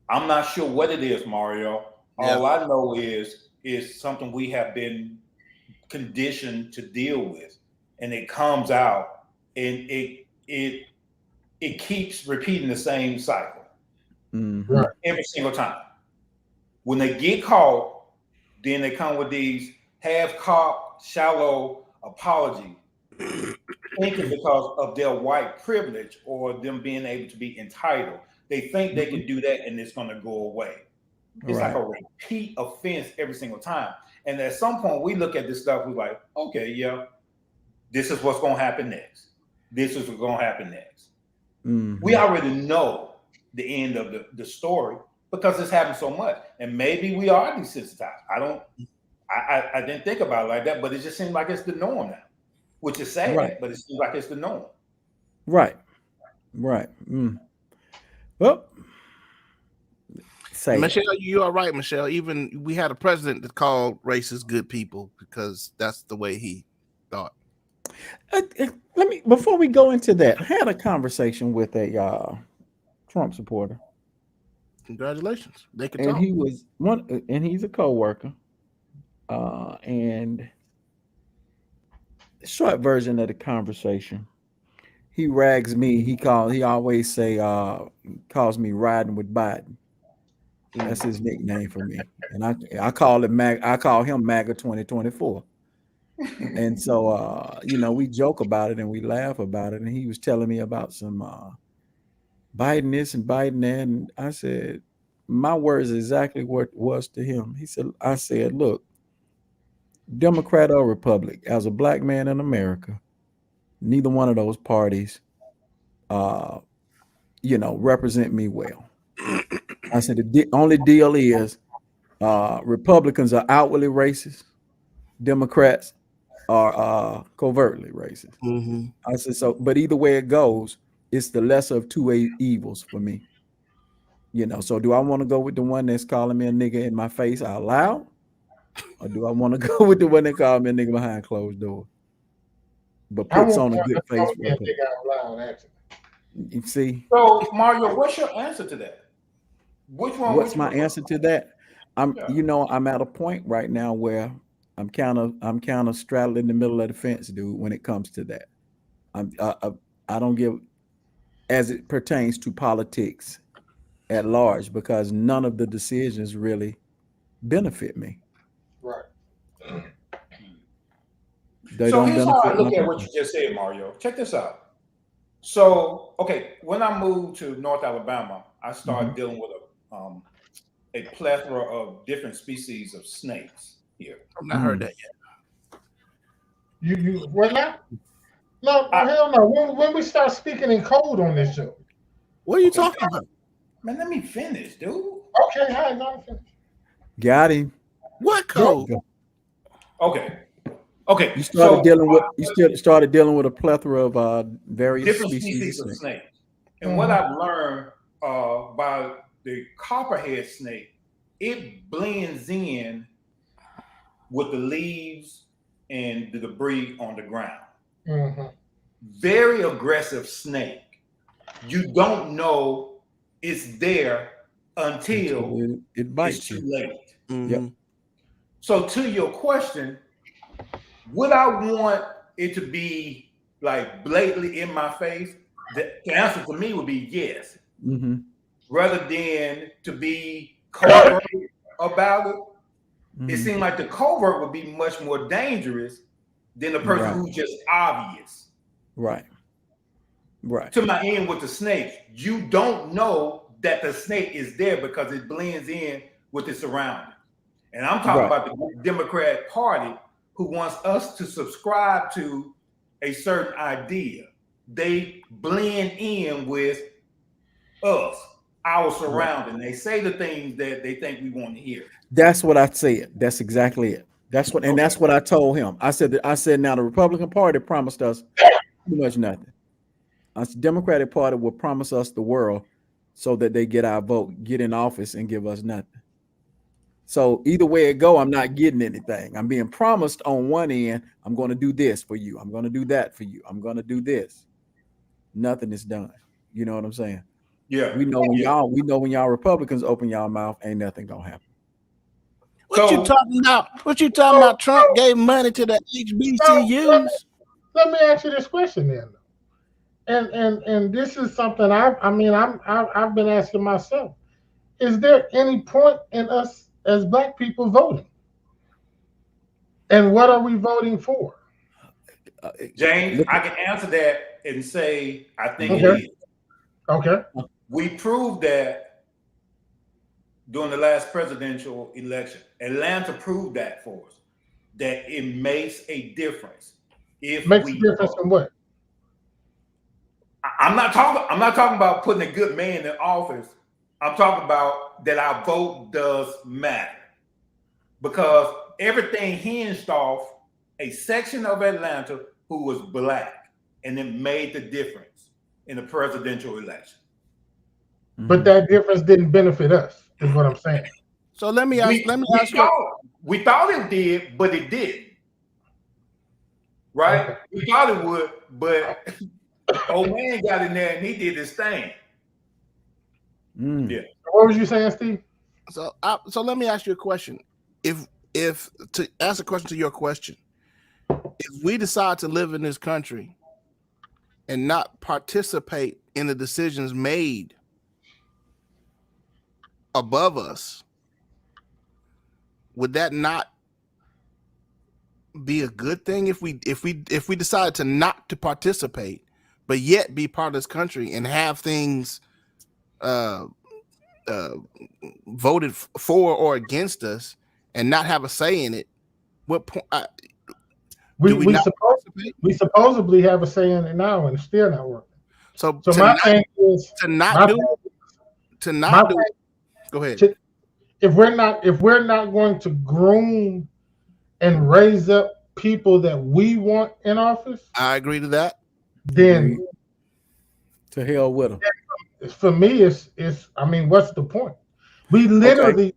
I'm not sure what it is, Mario. Yeah. All I know is something we have been conditioned to deal with, and it comes out, and it keeps repeating the same cycle Mhm. every single time. When they get caught, then they come with these half-cocked, shallow apology, thinking because of their white privilege or them being able to be entitled. They think they can do that and it's going to go away. It's like a repeat offense every single time. And at some point, we look at this stuff, we're like, okay, yeah, this is what's going to happen next. This is what's going to happen next. Mhm. We already know the end of the story because it's happened so much. And maybe we are desensitized. I didn't think about it like that, but it just seems like it's the norm now, which is sad, Right. but it seems like it's the norm. Right. Mm. Well, say Michelle, you are right, Michelle. Even we had a president that called racists good people because that's the way he thought. let me before we go into that. I had a conversation with a Trump supporter, Congratulations. They can and talk. he was and he's a co-worker. And short version of the conversation, he rags me. He always calls me riding with Biden. That's his nickname for me. And I call him MAGA 2024. And so we joke about it and we laugh about it. And he was telling me about some Biden this and Biden that. And I said, my words exactly what it was to him. I said, look, Democrat or Republic, as a black man in America, neither one of those parties represent me well. I said the only deal is Republicans are outwardly racist, Democrats are covertly racist. Mm-hmm. I said so, but either way it goes, it's the lesser of two evils for me. So do I want to go with the one that's calling me a nigga in my face out loud? Or do I want to go with the one that called me a nigga behind closed doors? but I puts want on a good face to for dig people. out loud, actually. You see, So Mario, what's your answer to that? Which one? what's my answer to that? I'm at a point right now where I'm kind of straddling the middle of the fence, dude. When it comes to that, I don't give as it pertains to politics at large because none of the decisions really benefit me. Right. They So don't here's how I benefit look my at what you just said, Mario. Check this out. So, okay, when I moved to North Alabama, I started dealing with a plethora of different species of snakes here. I've not heard that yet. You what now? No, hell no. When we start speaking in code on this show. What are you talking about? Man, let me finish, dude. Okay, hi, no, finish. Got him. What code? Okay. You started dealing with a plethora of various different species of snakes. snakes. And what I've learned by the copperhead snake, it blends in with the leaves and the debris on the ground. Mm-hmm. Very aggressive snake. You don't know it's there until it bites it's too you. late. Mm-hmm. Yep. So to your question, would I want it to be like blatantly in my face? The answer to me would be yes. Mm-hmm. Rather than to be covert about it. Mm-hmm. It seemed like the covert would be much more dangerous than the person who's just obvious. Right. To my end with the snake, you don't know that the snake is there because it blends in with the surroundings. And I'm talking about the Democrat Party who wants us to subscribe to a certain idea. They blend in with us, our surrounding. They say the things that they think we want to hear. That's what I said. That's exactly it. That's what I told him. I said now the Republican Party promised us pretty much nothing. The Democratic Party will promise us the world so that they get our vote, get in office, and give us nothing. So either way it go, I'm not getting anything. I'm being promised on one end, I'm going to do this for you. I'm going to do that for you. I'm going to do this. Nothing is done. You know what I'm saying? Yeah. We know when y'all Republicans open y'all mouth, ain't nothing gonna happen. What you talking about? What you talking about? Trump gave money to the HBCUs. Let me ask you this question then. And this is something I've been asking myself. Is there any point in us as Black people voting? And what are we voting for? James, I can answer that and say I think it is. Okay. We proved that during the last presidential election. Atlanta proved that for us, that it makes a difference. Makes a difference in what? I'm not talking about putting a good man in office. I'm talking about that our vote does matter. Because everything hinged off a section of Atlanta who was Black, and it made the difference in the presidential election. But that difference didn't benefit us, is what I'm saying. So let me ask you. We thought it did, but it didn't. Right? Okay. We thought it would, but old man got in there and he did his thing. Yeah. What was you saying, Steve? So let me ask you a question. If to ask a question to your question, if we decide to live in this country and not participate in the decisions made above us, would that not be a good thing if we decide to not to participate, but yet be part of this country and have things voted for or against us and not have a say in it? What point? We supposedly have a say in it now, and it's still not working. So my thing is to not do it. Go ahead. If we're not going to groom and raise up people that we want in office, I agree to that. Then to hell with them. For me, it's what's the point? We literally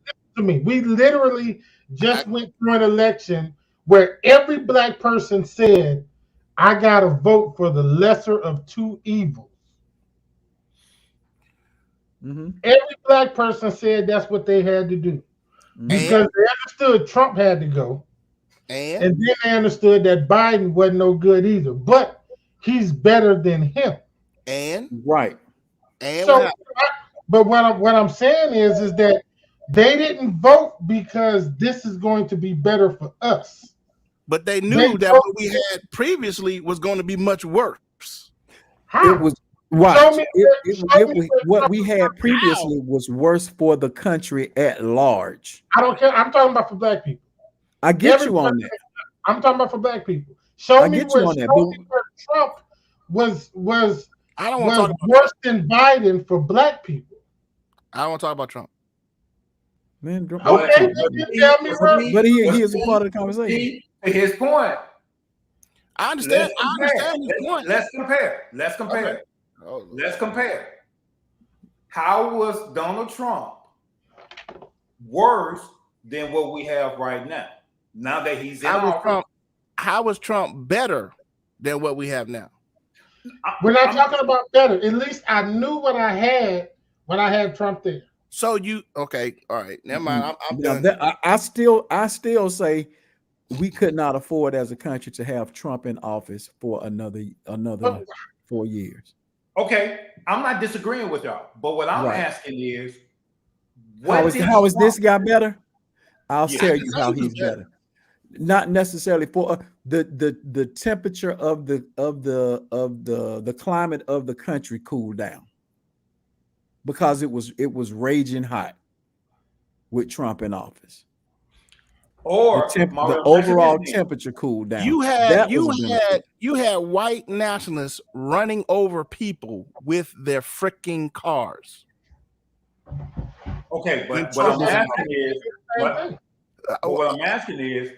just went through an election where every Black person said, I gotta vote for the lesser of two evils. Every black person said that's what they had to do because they understood Trump had to go, and then they understood that Biden wasn't no good either. But he's better than him. And right. And so, but what I'm saying is that they didn't vote because this is going to be better for us. But they knew that what we had previously was going to be much worse. How? It was right. What we had previously was worse for the country at large. I don't care. I'm talking about for black people. I get you on that. I'm talking about for black people. Show me where Trump was I don't want to talk worse than Biden for black people. I don't want to talk about Trump. Man, okay, tell me right. But he is a part of the conversation. To his point. I understand. I understand his point. Let's compare. Okay. Let's compare. How was Donald Trump worse than what we have right now? Now that he's in office. How was Trump better than what we have now? We're not talking about better. At least I knew what I had when I had Trump there. So all right, never mind. I'm done. I still say we could not afford as a country to have Trump in office for another 4 years. Okay, I'm not disagreeing with y'all, but what I'm asking is, how is this guy better? I'll tell you how he's better. Not necessarily for the temperature of the climate of the country cooled down because it was raging hot with Trump in office. Or the overall temperature cooled down. You had white nationalists running over people with their freaking cars. Okay, but what I'm asking is,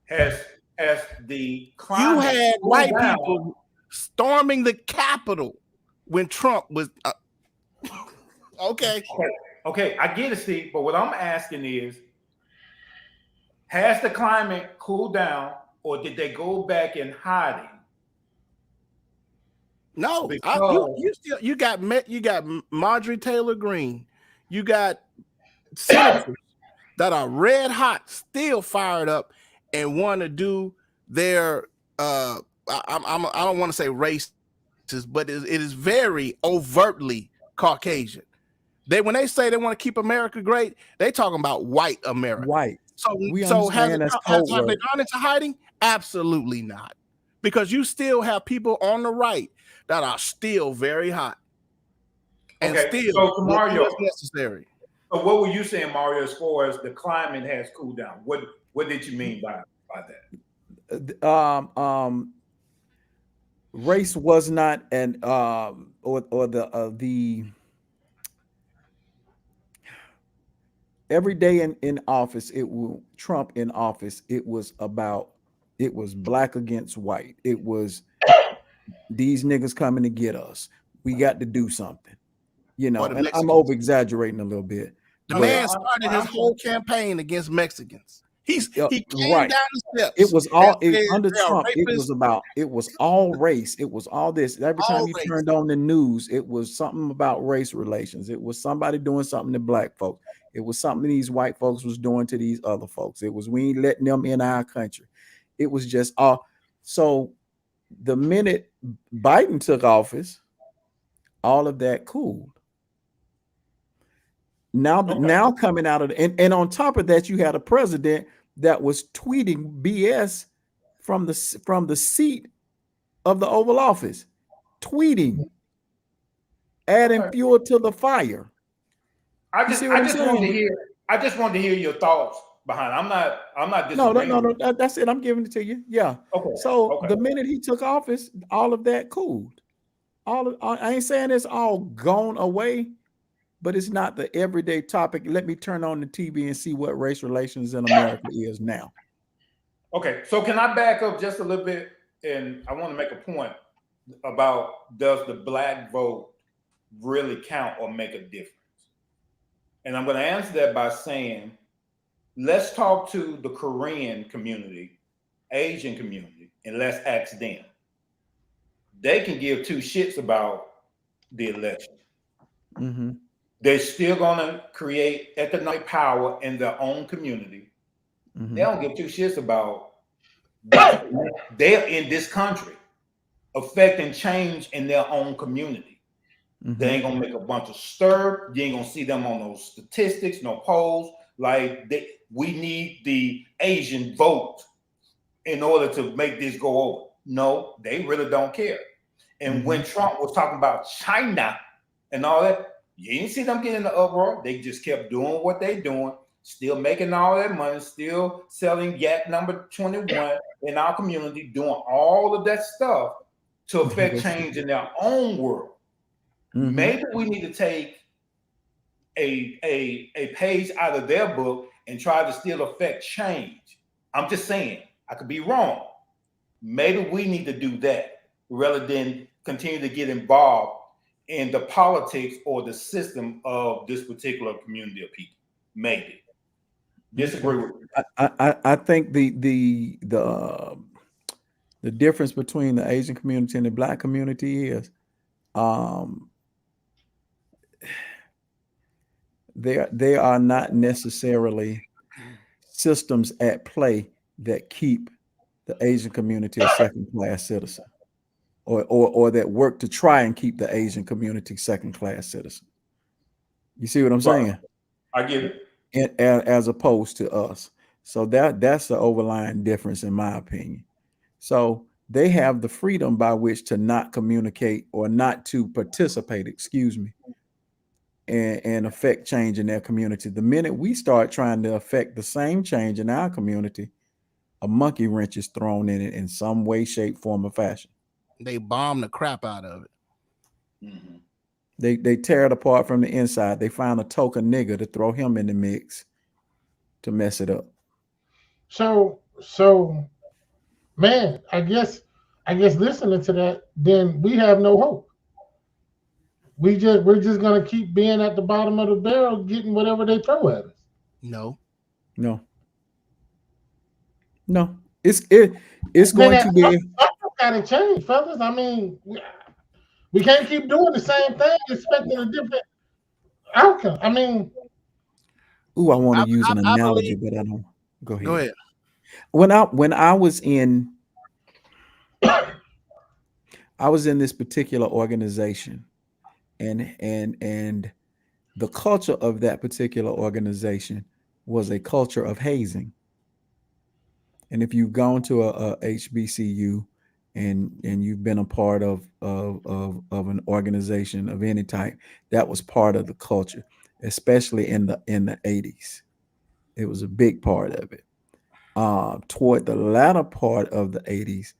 has the climate you had white people storming the Capitol when Trump was okay, I get it, Steve, but what I'm asking is, has the climate cooled down, or did they go back in hiding? No, you got Marjorie Taylor Greene, you got senators that are red hot, still fired up, and want to do their I don't want to say racist, but it is very overtly Caucasian. When they say they want to keep America great, they talking about white America. White. So have they gone into hiding? Absolutely not, because you still have people on the right that are still very hot and still Mario, necessary. So what were you saying, Mario, as far as the climate has cooled down? What did you mean by that? Race was not an the every day in office, Trump in office, it was black against white. It was these niggas coming to get us. We got to do something, and I'm over exaggerating a little bit. The man started his whole campaign against Mexicans. He came down the steps. It was all under Trump. It was all race. It was all this. Every time you turned on the news, it was something about race relations. It was somebody doing something to black folks. It was something these white folks was doing to these other folks. It was we ain't letting them in our country. It was just all. So the minute Biden took office, all of that cooled. Now coming out of and on top of that, you had a president that was tweeting BS from the seat of the Oval Office, tweeting, adding fuel to the fire. I just wanted to hear your thoughts behind. I'm not disagreeing. No. That's it. I'm giving it to you. Yeah. Okay. So the minute he took office, all of that cooled. I ain't saying it's all gone away, but it's not the everyday topic. Let me turn on the TV and see what race relations in America is now. Okay, so can I back up just a little bit? And I want to make a point about, does the black vote really count or make a difference? And I'm going to answer that by saying, let's talk to the Korean community, Asian community, and let's ask them. they can give two shits about the election. Mm-hmm. They're still gonna create economic power in their own community. Mm-hmm. They don't give two shits about they're in this country affecting change in their own community. Mm-hmm. They ain't gonna make a bunch of stir. You ain't gonna see them on those statistics, no polls. Like we need the Asian vote in order to make this go over. No, they really don't care. And when Trump was talking about China and all that, you didn't see them get in the uproar. They just kept doing what they doing, still making all that money, still selling Yak number 21 in our community, doing all of that stuff to affect change in their own world. Mm-hmm. Maybe we need to take a page out of their book and try to still affect change. I'm just saying, I could be wrong. Maybe we need to do that rather than continue to get involved in the politics or the system of this particular community of people. Maybe. Disagree with me. I think the difference between the Asian community and the Black community is there are not necessarily systems at play that keep the Asian community a second-class citizen, or that work to try and keep the Asian community second-class citizen. You see what I'm saying? I get it. As opposed to us. So that's the overlying difference, in my opinion. So they have the freedom by which to not communicate or not to participate, and affect change in their community. The minute we start trying to affect the same change in our community, a monkey wrench is thrown in it in some way, shape, form, or fashion. They bomb the crap out of it. Mm-hmm. They tear it apart from the inside. They find a token nigga to throw him in the mix to mess it up. So, man, I guess listening to that, then we have no hope. We're just gonna keep being at the bottom of the barrel, getting whatever they throw at us. No. It's going to be. Something gotta change, fellas. I mean, we can't keep doing the same thing expecting a different outcome. I mean, I want to use an analogy, but I don't. Go ahead. Go ahead. When I was in this particular organization, and the culture of that particular organization was a culture of hazing. And if you've gone to a HBCU and you've been a part of an organization of any type, that was part of the culture, especially in the 80s. It was a big part of it. Toward the latter part of the 80s,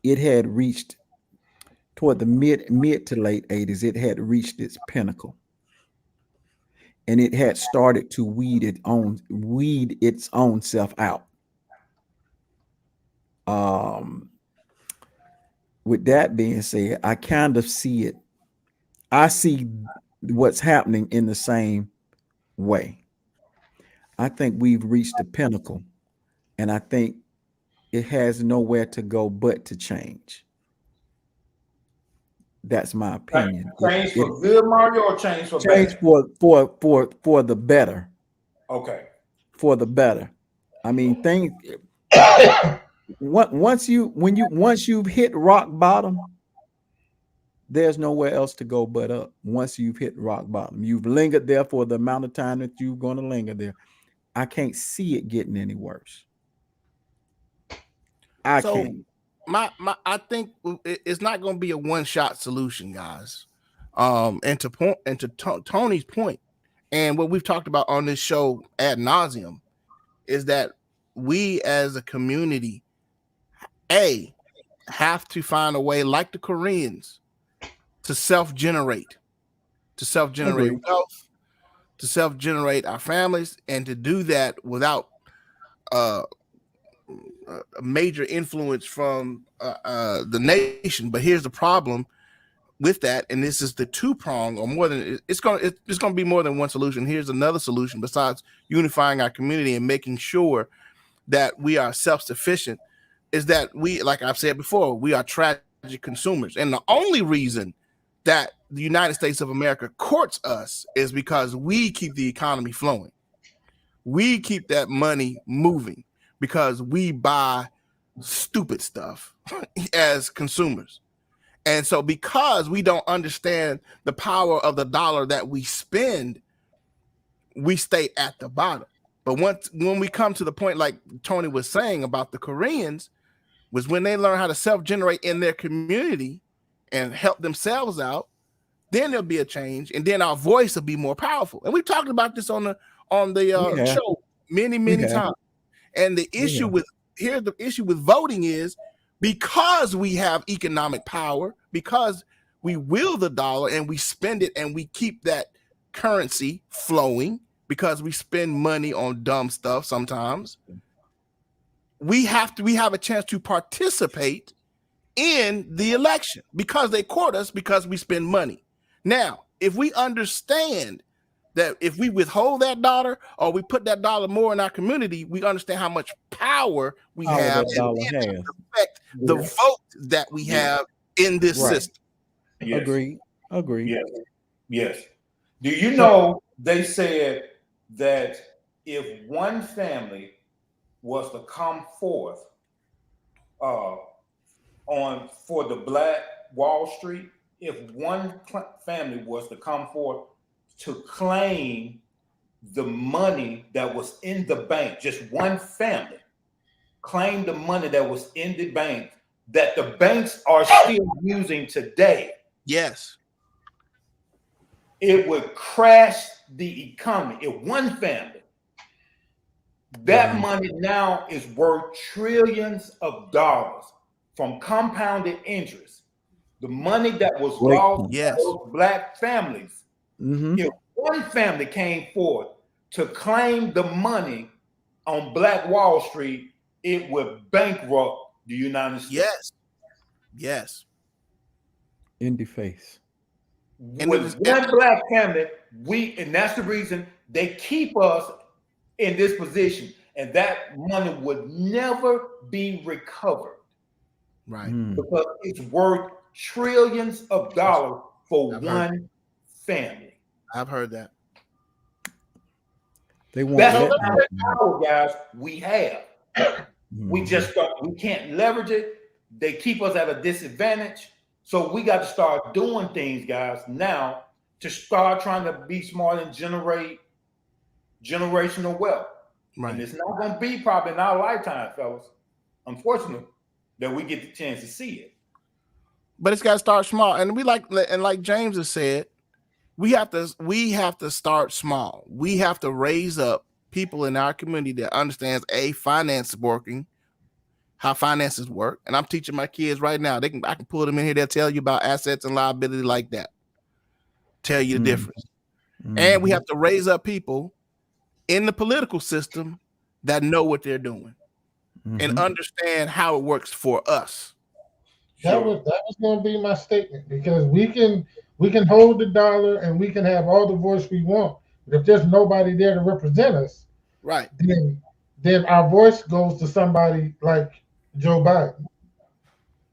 it had reached, toward the mid to late 80s, it had reached its pinnacle. And it had started to weed its own self out. With that being said, I kind of see it. I see what's happening in the same way. I think we've reached the pinnacle, and I think it has nowhere to go but to change. That's my opinion. Change for good, Mario, or change for change better? for the better. Okay. For the better. I mean, things. Once you've hit rock bottom, there's nowhere else to go but up. Once you've hit rock bottom, you've lingered there for the amount of time that you're going to linger there. I can't see it getting any worse. I can't. I think it's not going to be a one-shot solution, guys. And to Tony's point, and what we've talked about on this show ad nauseum, is that we as a community, have to find a way, like the Koreans, to self-generate wealth, to self-generate our families, and to do that without a major influence from the nation. But here's the problem with that, and this is the two-prong, or more than it's going to be more than one solution. Here's another solution besides unifying our community and making sure that we are self-sufficient. is that we, like I've said before, we are tragic consumers. And the only reason that the United States of America courts us is because we keep the economy flowing. We keep that money moving because we buy stupid stuff as consumers. And so because we don't understand the power of the dollar that we spend, we stay at the bottom. But when we come to the point, like Tony was saying about the Koreans, was when they learn how to self-generate in their community and help themselves out, then there'll be a change, and then our voice will be more powerful. And we talked about this on the show many times. And the issue with voting is because we have economic power, because we will the dollar and we spend it and we keep that currency flowing, because we spend money on dumb stuff sometimes, we have a chance to participate in the election because they court us because we spend money. Now, if we understand that if we withhold that dollar or we put that dollar more in our community, we understand how much power we have and affect the vote that we have in this system. Yes. Agreed. Yes. Do you know they said that if one family was to come forth for the Black Wall Street, if one family was to come forth to claim the money that was in the bank, just one family claim the money that was in the bank that the banks are still using today. Yes. It would crash the economy. If one family, that money now is worth trillions of dollars from compounded interest. The money that was lost by those Black families. If one family came forth to claim the money on Black Wall Street, it would bankrupt the United States. Yes. In the face. With one Black family, and that's the reason they keep us in this position, and that money would never be recovered. Right. Because it's worth trillions of dollars for one family. I've heard that. That's the kind of power, guys, we have. We can't leverage it. They keep us at a disadvantage. So we got to start doing things, guys, now to start trying to be smart and generate generational wealth. Right. And it's not going to be probably in our lifetime, fellas, unfortunately, that we get the chance to see it. But it's got to start small. And like James has said, we have to start small. We have to raise up people in our community that understands finance working, how finances work. And I'm teaching my kids right now. I can pull them in here. They'll tell you about assets and liability like that. Tell you the difference. And we have to raise up people in the political system that know what they're doing and understand how it works for us. That was going to be my statement, because we can hold the dollar and we can have all the voice we want, but if there's nobody there to represent us, right, then our voice goes to somebody like Joe Biden,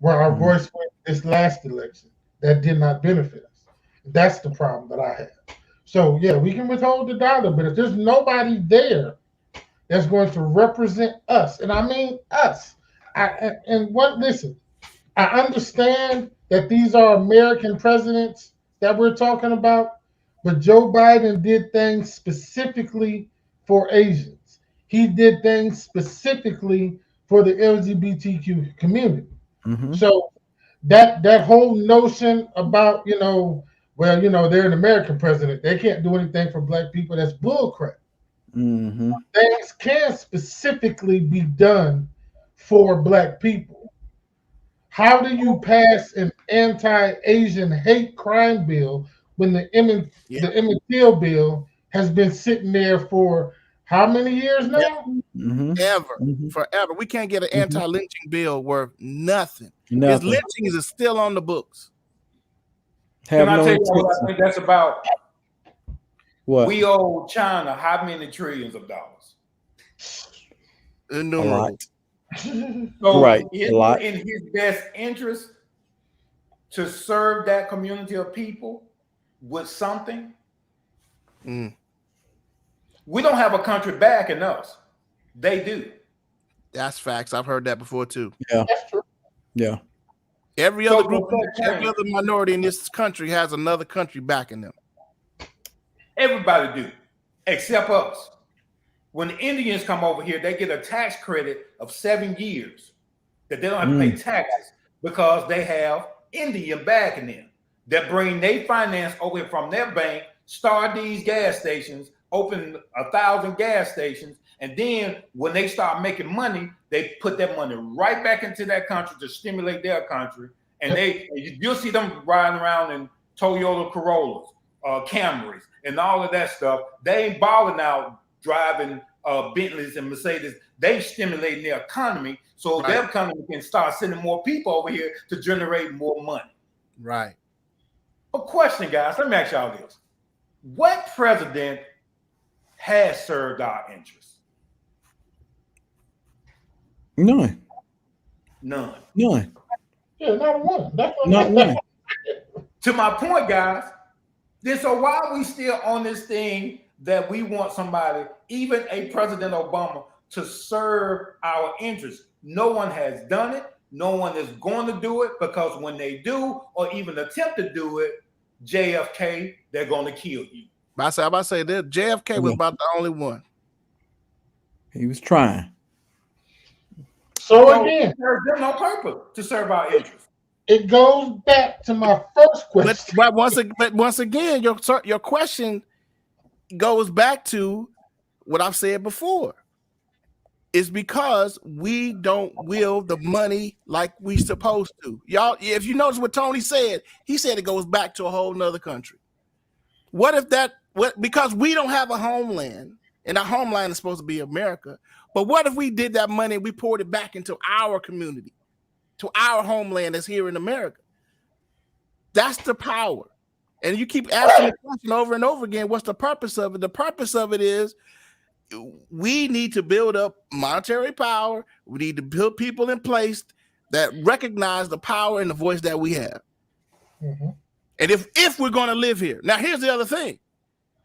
where our voice went this last election that did not benefit us. That's the problem that I have. So yeah, we can withhold the dollar, but if there's nobody there that's going to represent us, and I mean us, listen, I understand that these are American presidents that we're talking about, but Joe Biden did things specifically for Asians. He did things specifically for the LGBTQ community. So that whole notion about, they're an American president, they can't do anything for Black people, that's bullcrap. Things can specifically be done for Black people. How do you pass an anti-Asian hate crime bill when the Emmett Till bill has been sitting there for how many years now? Forever. We can't get an anti-lynching bill worth nothing. Because lynching is still on the books. Can I tell you what I think that's about? What? We owe China how many trillions of dollars? Innumerable. So Right, is a lot. it in his best interest to serve that community of people with something? Mm. We don't have a country backing us. They do. That's facts. I've heard that before too. That's true. Yeah. Every So other group, with that every point, other minority in this country has another country backing them. everybody do, except us. When the Indians come over here, they get a tax credit of 7 years that they don't have to pay taxes because they have Indian backing them. That bring their finance over from their bank, start these gas stations, open 1,000 gas stations, and then when they start making money, they put that money right back into that country to stimulate their country. And you'll see them riding around in Toyota Corollas, Camrys, and all of that stuff. They ain't balling out driving Bentleys and Mercedes. They stimulating their economy so their economy can start sending more people over here to generate more money. Right. A question, guys. Let me ask y'all this. What president has served our interests? None. None. None. Yeah, not one. That's what Not one. To my point, guys, then so why are we still on this thing that we want somebody, even a President Obama, to serve our interests? No one has done it. No one is going to do it, because when they do or even attempt to do it, JFK, they're going to kill you. I'm about to say that JFK was about the only one. He was trying. So again, there's no purpose to serve our interests. It goes back to my first question. But once again, your question goes back to what I've said before. It's because we don't will the money like we supposed to. Y'all, if you notice what Tony said, he said it goes back to a whole nother country. What if because we don't have a homeland, and our homeland is supposed to be America, but what if we did that money and we poured it back into our community, to our homeland that's here in America? That's the power. And you keep asking the question over and over again, what's the purpose of it? The purpose of it is we need to build up monetary power. We need to build people in place that recognize the power and the voice that we have. Mm-hmm. And if we're going to live here. Now, here's the other thing.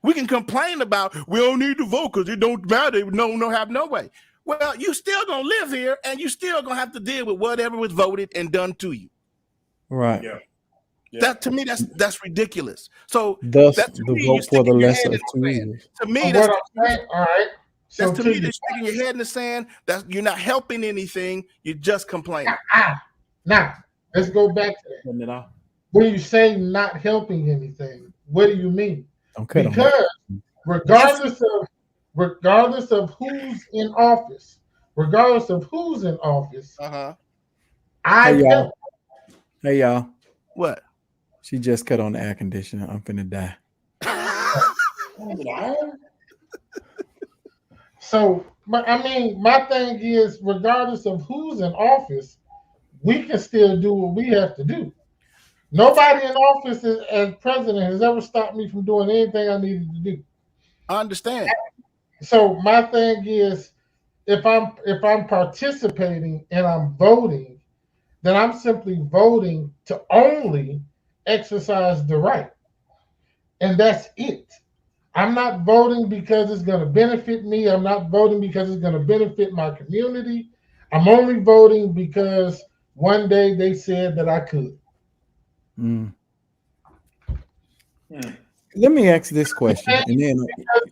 We can complain about we don't need to vote because it don't matter. No, have no way. Well, you still going to live here, and you still going to have to deal with whatever was voted and done to you. Right. Yeah. That to me, that's ridiculous. So thus that, the vote for the lesser of two evils. To me, all right. So that's to me, that's sticking your head in the sand. That you're not helping anything. You're just complaining. Now, let's go back to that. When you say not helping anything, what do you mean? Okay. Because regardless of who's in office, Hey y'all. What? She just cut on the air conditioner. I'm finna die. So, my thing is, regardless of who's in office, we can still do what we have to do. Nobody in office as president has ever stopped me from doing anything I needed to do. I understand. So my thing is, if I'm participating and I'm voting, then I'm simply voting to only exercise the right. And that's it. I'm not voting because it's going to benefit me. I'm not voting because it's going to benefit my community. I'm only voting because one day they said that I could. Let me ask this question, and then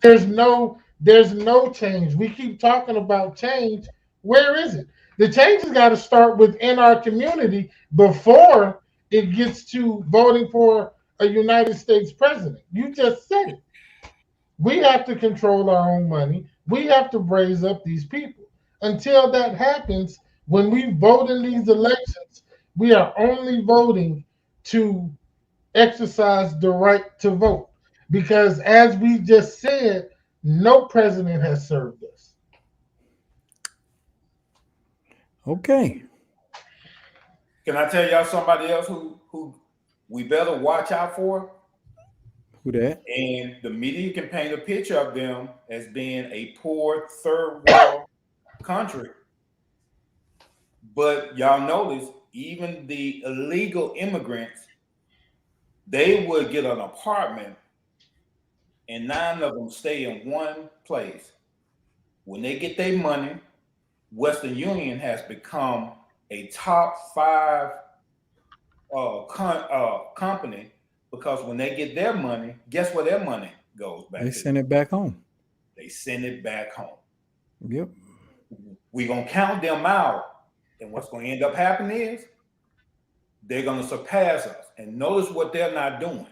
there's no change. We keep talking about change. Where is it? The change has got to start within our community before it gets to voting for a United States president. You just said it. We have to control our own money. We have to raise up these people. Until that happens, when we vote in these elections, we are only voting to exercise the right to vote. Because as we just said, no president has served us. Okay. Can I tell y'all somebody else who we better watch out for? Who that? And the media can paint a picture of them as being a poor third world country. But y'all notice, even the illegal immigrants, they would get an apartment and 9 of them stay in one place. When they get their money, Western Union has become a top 5 company, because when they get their money, guess where their money goes back? They send it back home. They send it back home. Yep. We're going to count them out. And what's going to end up happening is they're going to surpass us. And notice what they're not doing.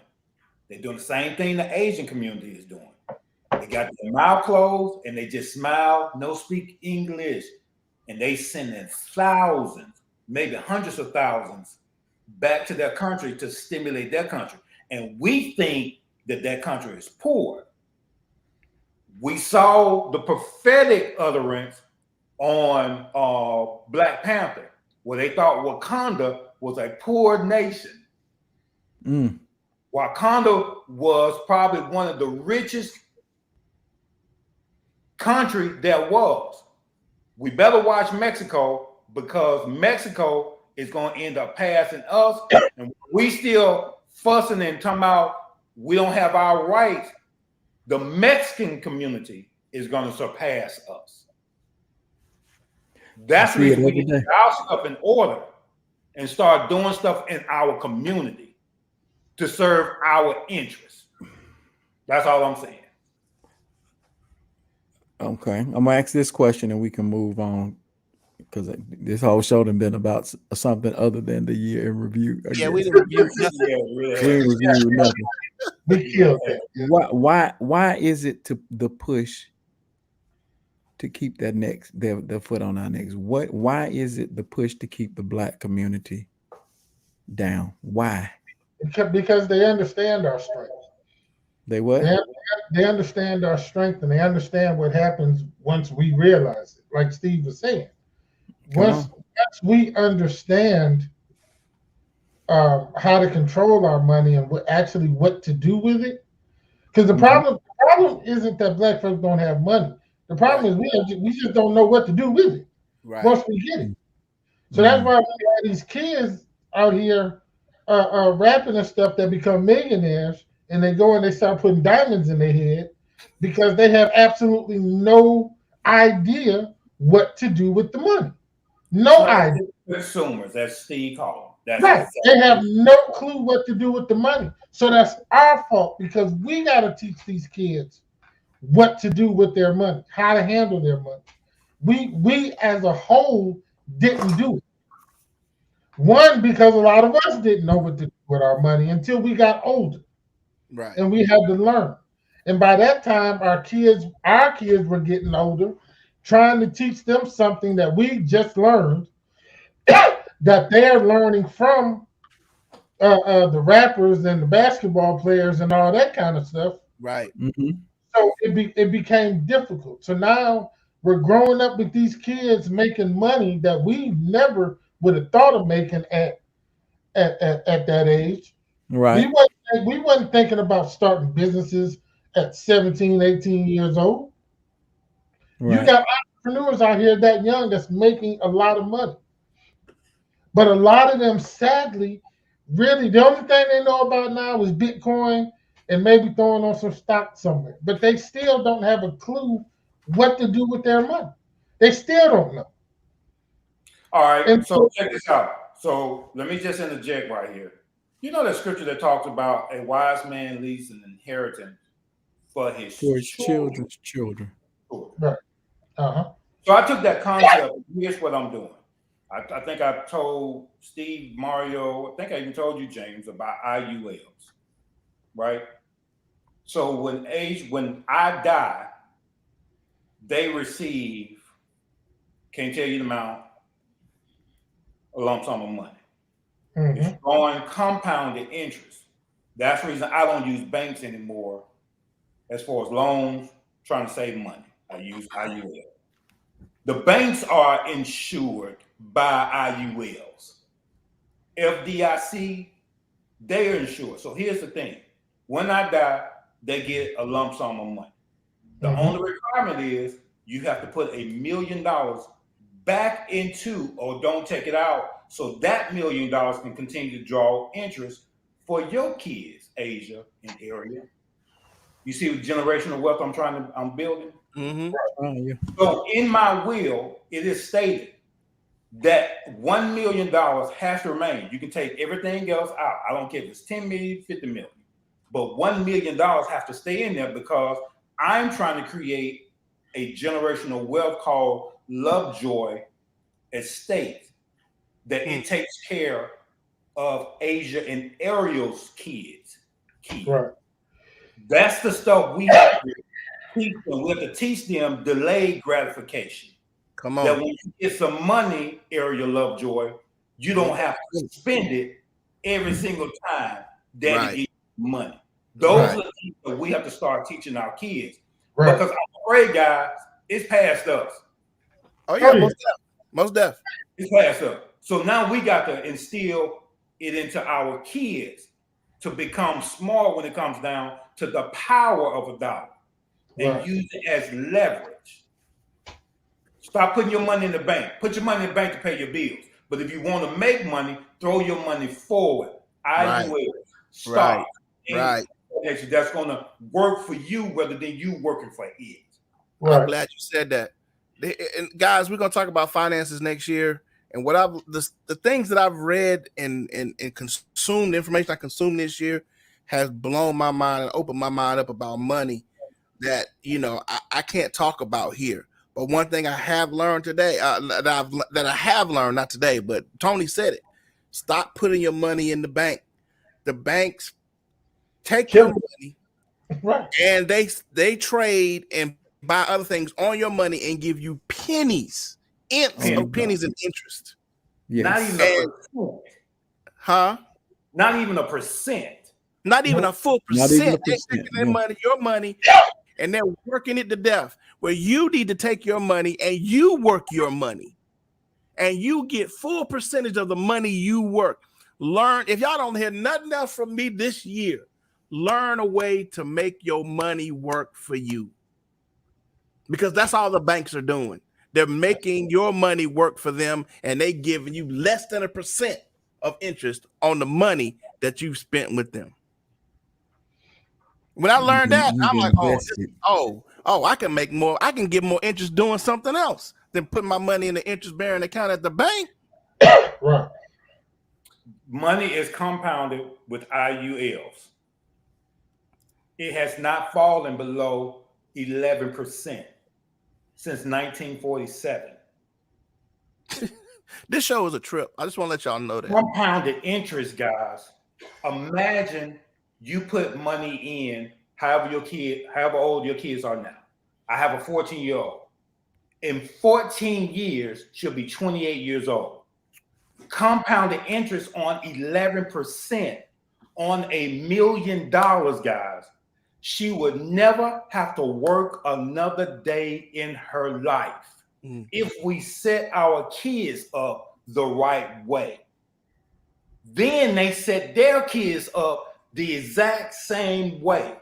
They're doing the same thing the Asian community is doing. They got their mouth closed and they just smile, no speak English. And they sending thousands, maybe hundreds of thousands back to their country to stimulate their country. And we think that that country is poor. We saw the prophetic utterance on Black Panther, where they thought Wakanda was a poor nation. Wakanda was probably one of the richest country there was. We better watch Mexico, because Mexico is going to end up passing us, and we still fussing and talking about we don't have our rights. The Mexican community is going to surpass us. That's the reason we need to get our stuff in order and start doing stuff in our community to serve our interests. That's all I'm saying. Okay, I'm gonna ask this question and we can move on, because this whole show done been about something other than the year in review. Yeah, we didn't review nothing. We didn't review nothing. We killed it. Why is it the push to keep that the foot on our necks? Why is it the push to keep the Black community down? Why? Because they understand our strength. They what? They understand our strength, and they understand what happens once we realize it. Like Steve was saying, once we understand how to control our money and what to do with it. Because the problem isn't that Black folks don't have money. The problem is we just don't know what to do with it once we get it. So that's why we have these kids out here rapping and stuff that become millionaires, and they go and they start putting diamonds in their head because they have absolutely no idea what to do with the money. No idea. Consumers, that's Steve called them. Right. They have no clue what to do with the money. So that's our fault, because we got to teach these kids what to do with their money, how to handle their money. We as a whole didn't do it. One, because a lot of us didn't know what to do with our money until we got older. Right. And we had to learn. And by that time, our kids were getting older, trying to teach them something that we just learned that they're learning from the rappers and the basketball players and all that kind of stuff. Right. Mm-hmm. So it became difficult. So now we're growing up with these kids making money that we never would have thought of making at that age. Right. We wasn't thinking about starting businesses at 17, 18 years old. Right. You got entrepreneurs out here that young that's making a lot of money. But a lot of them, sadly, really, the only thing they know about now is Bitcoin and maybe throwing on some stock somewhere. But they still don't have a clue what to do with their money. They still don't know. All right, and so check this out. So let me just interject right here. You know that scripture that talks about a wise man leaves an inheritance for his children's children. Right. Uh-huh. So I took that concept. Here's what I'm doing. I think I told Steve, Mario, I think I even told you, James, about IULs, right? So when I die, they receive, can't tell you the amount, a lump sum of money. Mm-hmm. It's going compounded interest. That's the reason I don't use banks anymore as far as loans, trying to save money. I use IUL. The banks are insured by IULs. FDIC, they're insured. So here's the thing. When I die, they get a lump sum of money. The only requirement is you have to put $1 million back into, or don't take it out, so that $1 million can continue to draw interest for your kids, Asia and area. You see the generational wealth I'm building? Mm-hmm. So in my will, it is stated that $1 million has to remain. You can take everything else out. I don't care if it's 10 million, 50 million, but $1 million has to stay in there because I'm trying to create a generational wealth called Lovejoy Estate that it takes care of Asia and Ariel's kids. Right. That's the stuff we have to teach them. We have to teach them delayed gratification. Come on. That when you get some money, Ariel Lovejoy, you don't have to spend it every single time Daddy gives you money. Those are the things that we have to start teaching our kids. Right. Because I'm afraid, guys, it's past us. Oh yeah, most deaf. It's past us. So now we got to instill it into our kids to become smart when it comes down to the power of a dollar and use it as leverage. Stop putting your money in the bank. Put your money in the bank to pay your bills. But if you want to make money, throw your money forward. Start. Right. That's going to work for you rather than you working for it. I'm glad you said that. And guys, we're going to talk about finances next year. And what the things that I've read and consumed, the information I consumed this year has blown my mind and opened my mind up about money that, I can't talk about here. But one thing I have learned today, that I have learned, not today, but Tony said it. Stop putting your money in the bank. The banks take your money, and they trade and buy other things on your money and give you pennies in interest. Yes. Not even a percent. Huh? Not even a percent. Not even a full percent. They're taking their money, your money, and they're working it to death. Where you need to take your money and you work your money, and you get full percentage of the money you work. Learn, if y'all don't hear nothing else from me this year, learn a way to make your money work for you. Because that's all the banks are doing. They're making your money work for them, and they giving you less than 1% of interest on the money that you've spent with them. When I learned that, I'm like, I can make more. I can get more interest doing something else than putting my money in the interest-bearing account at the bank. Right. Money is compounded with IULs. It has not fallen below 11% since 1947. This show is a trip. I just want to let y'all know that. Compounded interest, guys. Imagine you put money in however old your kids are now. I have a 14-year-old. In 14 years, she'll be 28 years old. Compounded interest on 11% on $1 million, guys. She would never have to work another day in her life if we set our kids up the right way. Then they set their kids up the exact same way.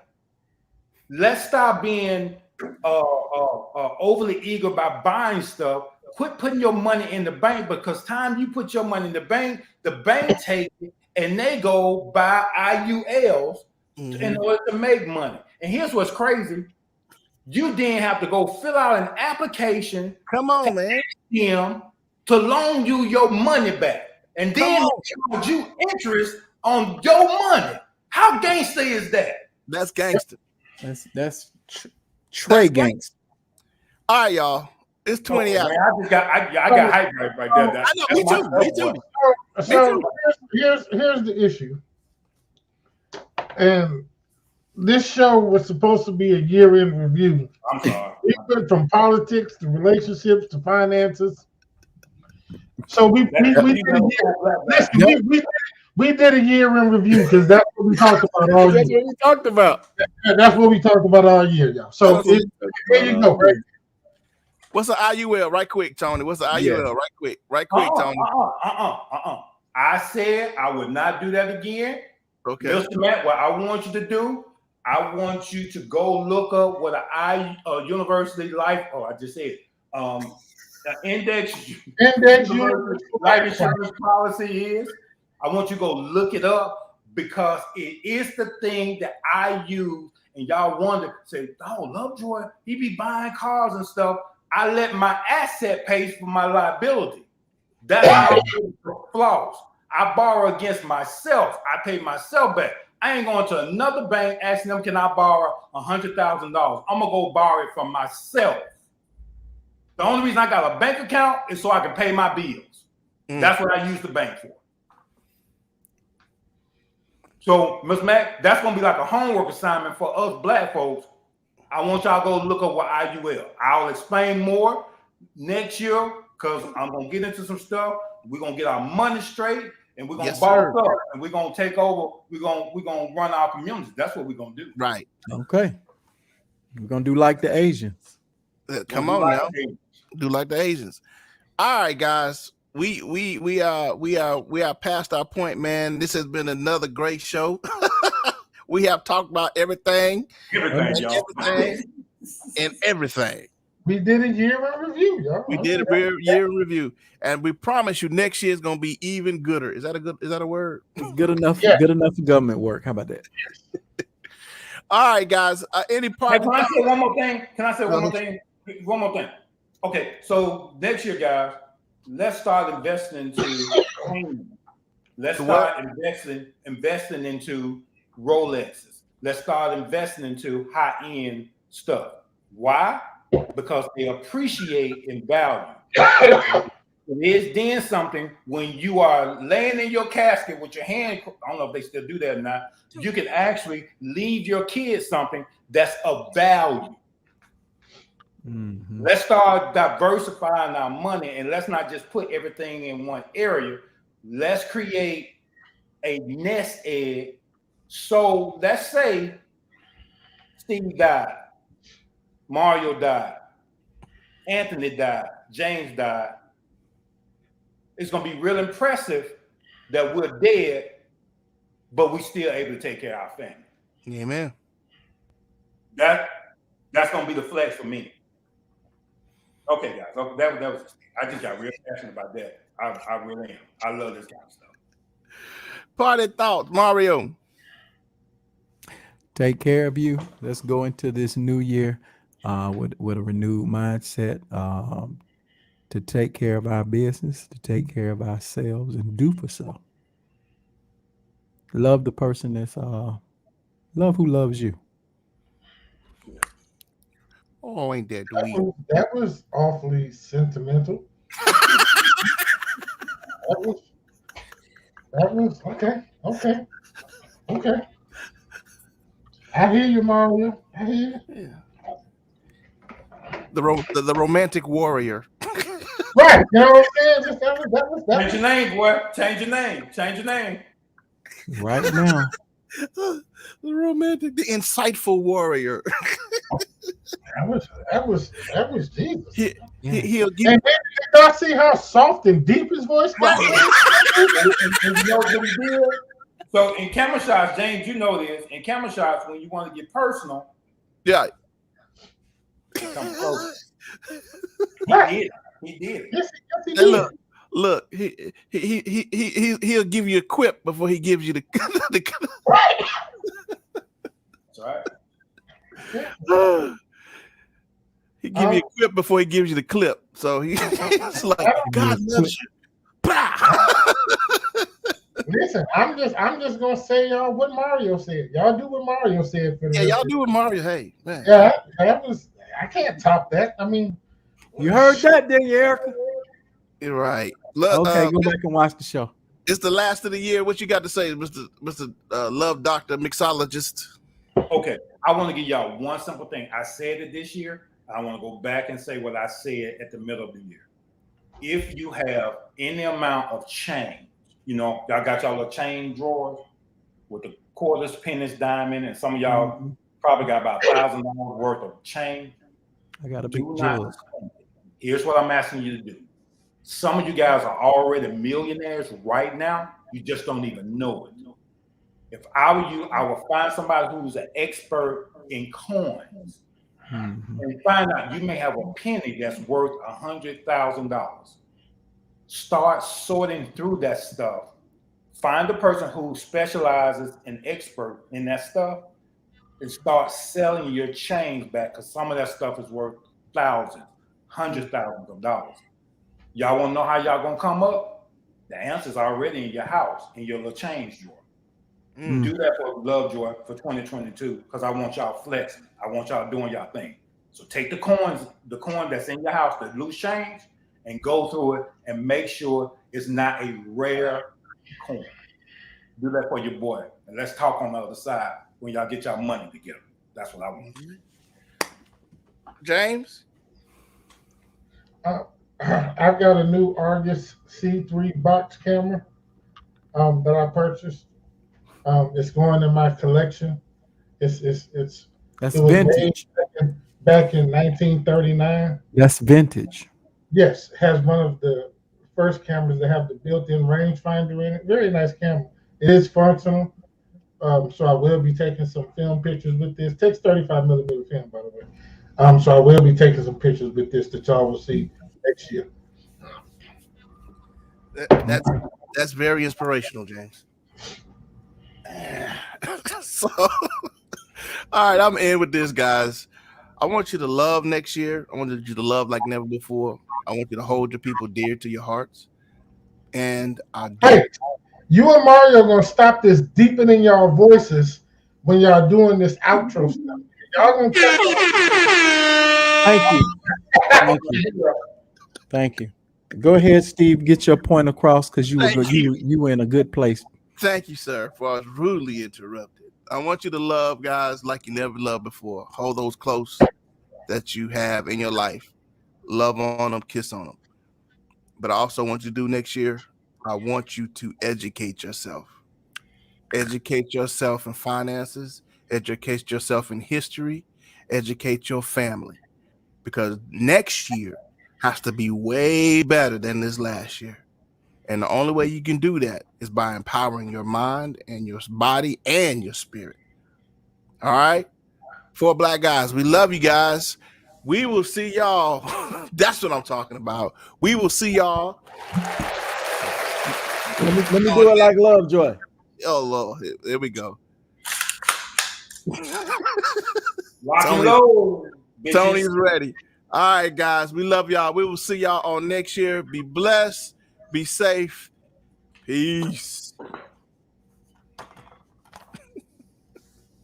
Let's stop being overly eager about buying stuff. Quit putting your money in the bank, because time you put your money in the bank take it and they go buy IULs in order to make money. And here's what's crazy. You then have to go fill out an application. Come on, man. Him to loan you your money back. And then charge you interest on your money. How gangster is that? That's gangster. That's Trey gangster. All right, y'all. It's 20 hours. Man, I got hype right there. I know, me too. So here's the issue. And this show was supposed to be a year-end review. I'm sorry. We went from politics to relationships to finances. So we did a year-end review because that's what we talked about all year. That's what we talked about. That's what we talked about all year, y'all. So there you go. Right? What's the IUL? Right quick, Tony. What's the IUL? Right quick, Tony. I said I would not do that again. Okay. Mr. Matt, what I want you to do, I want you to go look up what a university life, I just said, index Index life insurance policy is. I want you to go look it up because it is the thing that I use. And y'all wonder, say, oh, Lovejoy, he be buying cars and stuff. I let my asset pay for my liability. That's how I do flaws. I borrow against myself. I pay myself back. I ain't going to another bank asking them, can I borrow $100,000? I'm going to go borrow it from myself. The only reason I got a bank account is so I can pay my bills. That's what I use the bank for. So, Ms. Mac, that's going to be like a homework assignment for us black folks. I want y'all to go look up what IUL. I'll explain more next year because I'm going to get into some stuff. We're going to get our money straight and we're going to boss up and we're going to take over. We're going to run our communities. That's what we're going to do. Right. Okay. We're going to do like the Asians. Come on now. Do like the Asians. All right, guys. We are past our point, man. This has been another great show. We have talked about everything and everything. We did a year in review, y'all. We did a year in review, and we promise you next year is going to be even gooder. Is that a word? It's good enough. Yeah. Good enough for government work. How about that? All right, guys. Any part? Can I say one more thing? One more thing. Okay, so next year, guys, let's start investing into premium. Let's start investing into Rolexes. Let's start investing into high-end stuff. Why? Because they appreciate in value. It is then something when you are laying in your casket with your hand, I don't know if they still do that or not, you can actually leave your kids something that's of value. Mm-hmm. Let's start diversifying our money and let's not just put everything in one area. Let's create a nest egg. So let's say Steve died, Mario died, Anthony died, James died. It's going to be real impressive that we're dead, but we're still able to take care of our family. Amen. That's going to be the flex for me. Okay, guys. That was. I just got real passionate about that. I really am. I love this kind of stuff. Party thoughts, Mario. Take care of you. Let's go into this new year with a renewed mindset to take care of our business, to take care of ourselves, and do for so. Love the person that's love who loves you. Oh, ain't that weak? That was awfully sentimental. That was okay. I hear you, Mario. I hear you. Yeah. The romantic warrior. Right. You know what I'm saying? That Change your name, boy. Change your name. Right now. The romantic, the insightful warrior. That was Jesus. He'll give. And did y'all see how soft and deep his voice got? And you know what he did? So in camera shots, James, you know this. In camera shots, when you want to get personal, yeah, come close. He did. Yes, he did. Look, he'll give you a quip before he gives you the Right. That's right. He give you a quip before he gives you the clip. So it's like God loves you. Listen, I'm just gonna say y'all what Mario said. Y'all do what Mario said for the y'all do what Mario. Hey, man. Yeah, I can't top that. I mean, you heard that, didn't you, Erica? You're right. Okay, go back and watch the show. It's the last of the year. What you got to say, Mr. Love Doctor Mixologist? Okay, I want to give y'all one simple thing. I said it this year. I want to go back and say what I said at the middle of the year. If you have any amount of change, y'all got y'all little chain drawers with the quarters, pennies, diamond, and some of y'all probably got about $1,000 worth of change. I got a big jewel. Here's what I'm asking you to do. Some of you guys are already millionaires right now. You just don't even know it. If I were you, I would find somebody who's an expert in coins and find out you may have a penny that's worth $100,000. Start sorting through that stuff. Find the person who specializes and expert in that stuff and start selling your change back, because some of that stuff is worth thousands, hundreds of thousands of dollars. Y'all want to know how y'all gonna come up? The answer's already in your house, in your little change drawer. Do that for Lovejoy for 2022, because I want y'all flexing. I want y'all doing y'all thing. So take the coin that's in your house, the loose change, and go through it and make sure it's not a rare coin. Do that for your boy. And let's talk on the other side when y'all get y'all money together. That's what I want. James? I've got a new Argus C3 box camera that I purchased. It's going in my collection. That's it was vintage. made back in 1939. That's vintage. Yes, it has one of the first cameras that have the built-in rangefinder in it. Very nice camera. It is functional. So I will be taking some film pictures with this. It takes 35 millimeter film, by the way. So I will be taking some pictures with this that y'all will see next year. That's very inspirational, James. So, all right, I'm in with this, guys. I want you to love next year. I want you to love like never before. I want you to hold your people dear to your hearts. And Hey, you and Mario are gonna stop this deepening y'all voices when y'all doing this outro stuff. Y'all gonna Thank you. Thank you. Thank you. Go ahead, Steve. Get your point across, because you were in a good place. Thank you, sir, for I was rudely interrupted. I want you to love guys like you never loved before. Hold those close that you have in your life. Love on them, kiss on them. But I also want you to do next year, I want you to educate yourself. Educate yourself in finances. Educate yourself in history. Educate your family. Because next year has to be way better than this last year. And the only way you can do that is by empowering your mind and your body and your spirit. All right? 4 Black Guys, we love you guys. We will see y'all. That's what I'm talking about. We will see y'all. Let me do it like Lovejoy. Oh, Lord. Here we go. Tony's ready. All right, guys. We love y'all. We will see y'all on next year. Be blessed. Be safe. Peace.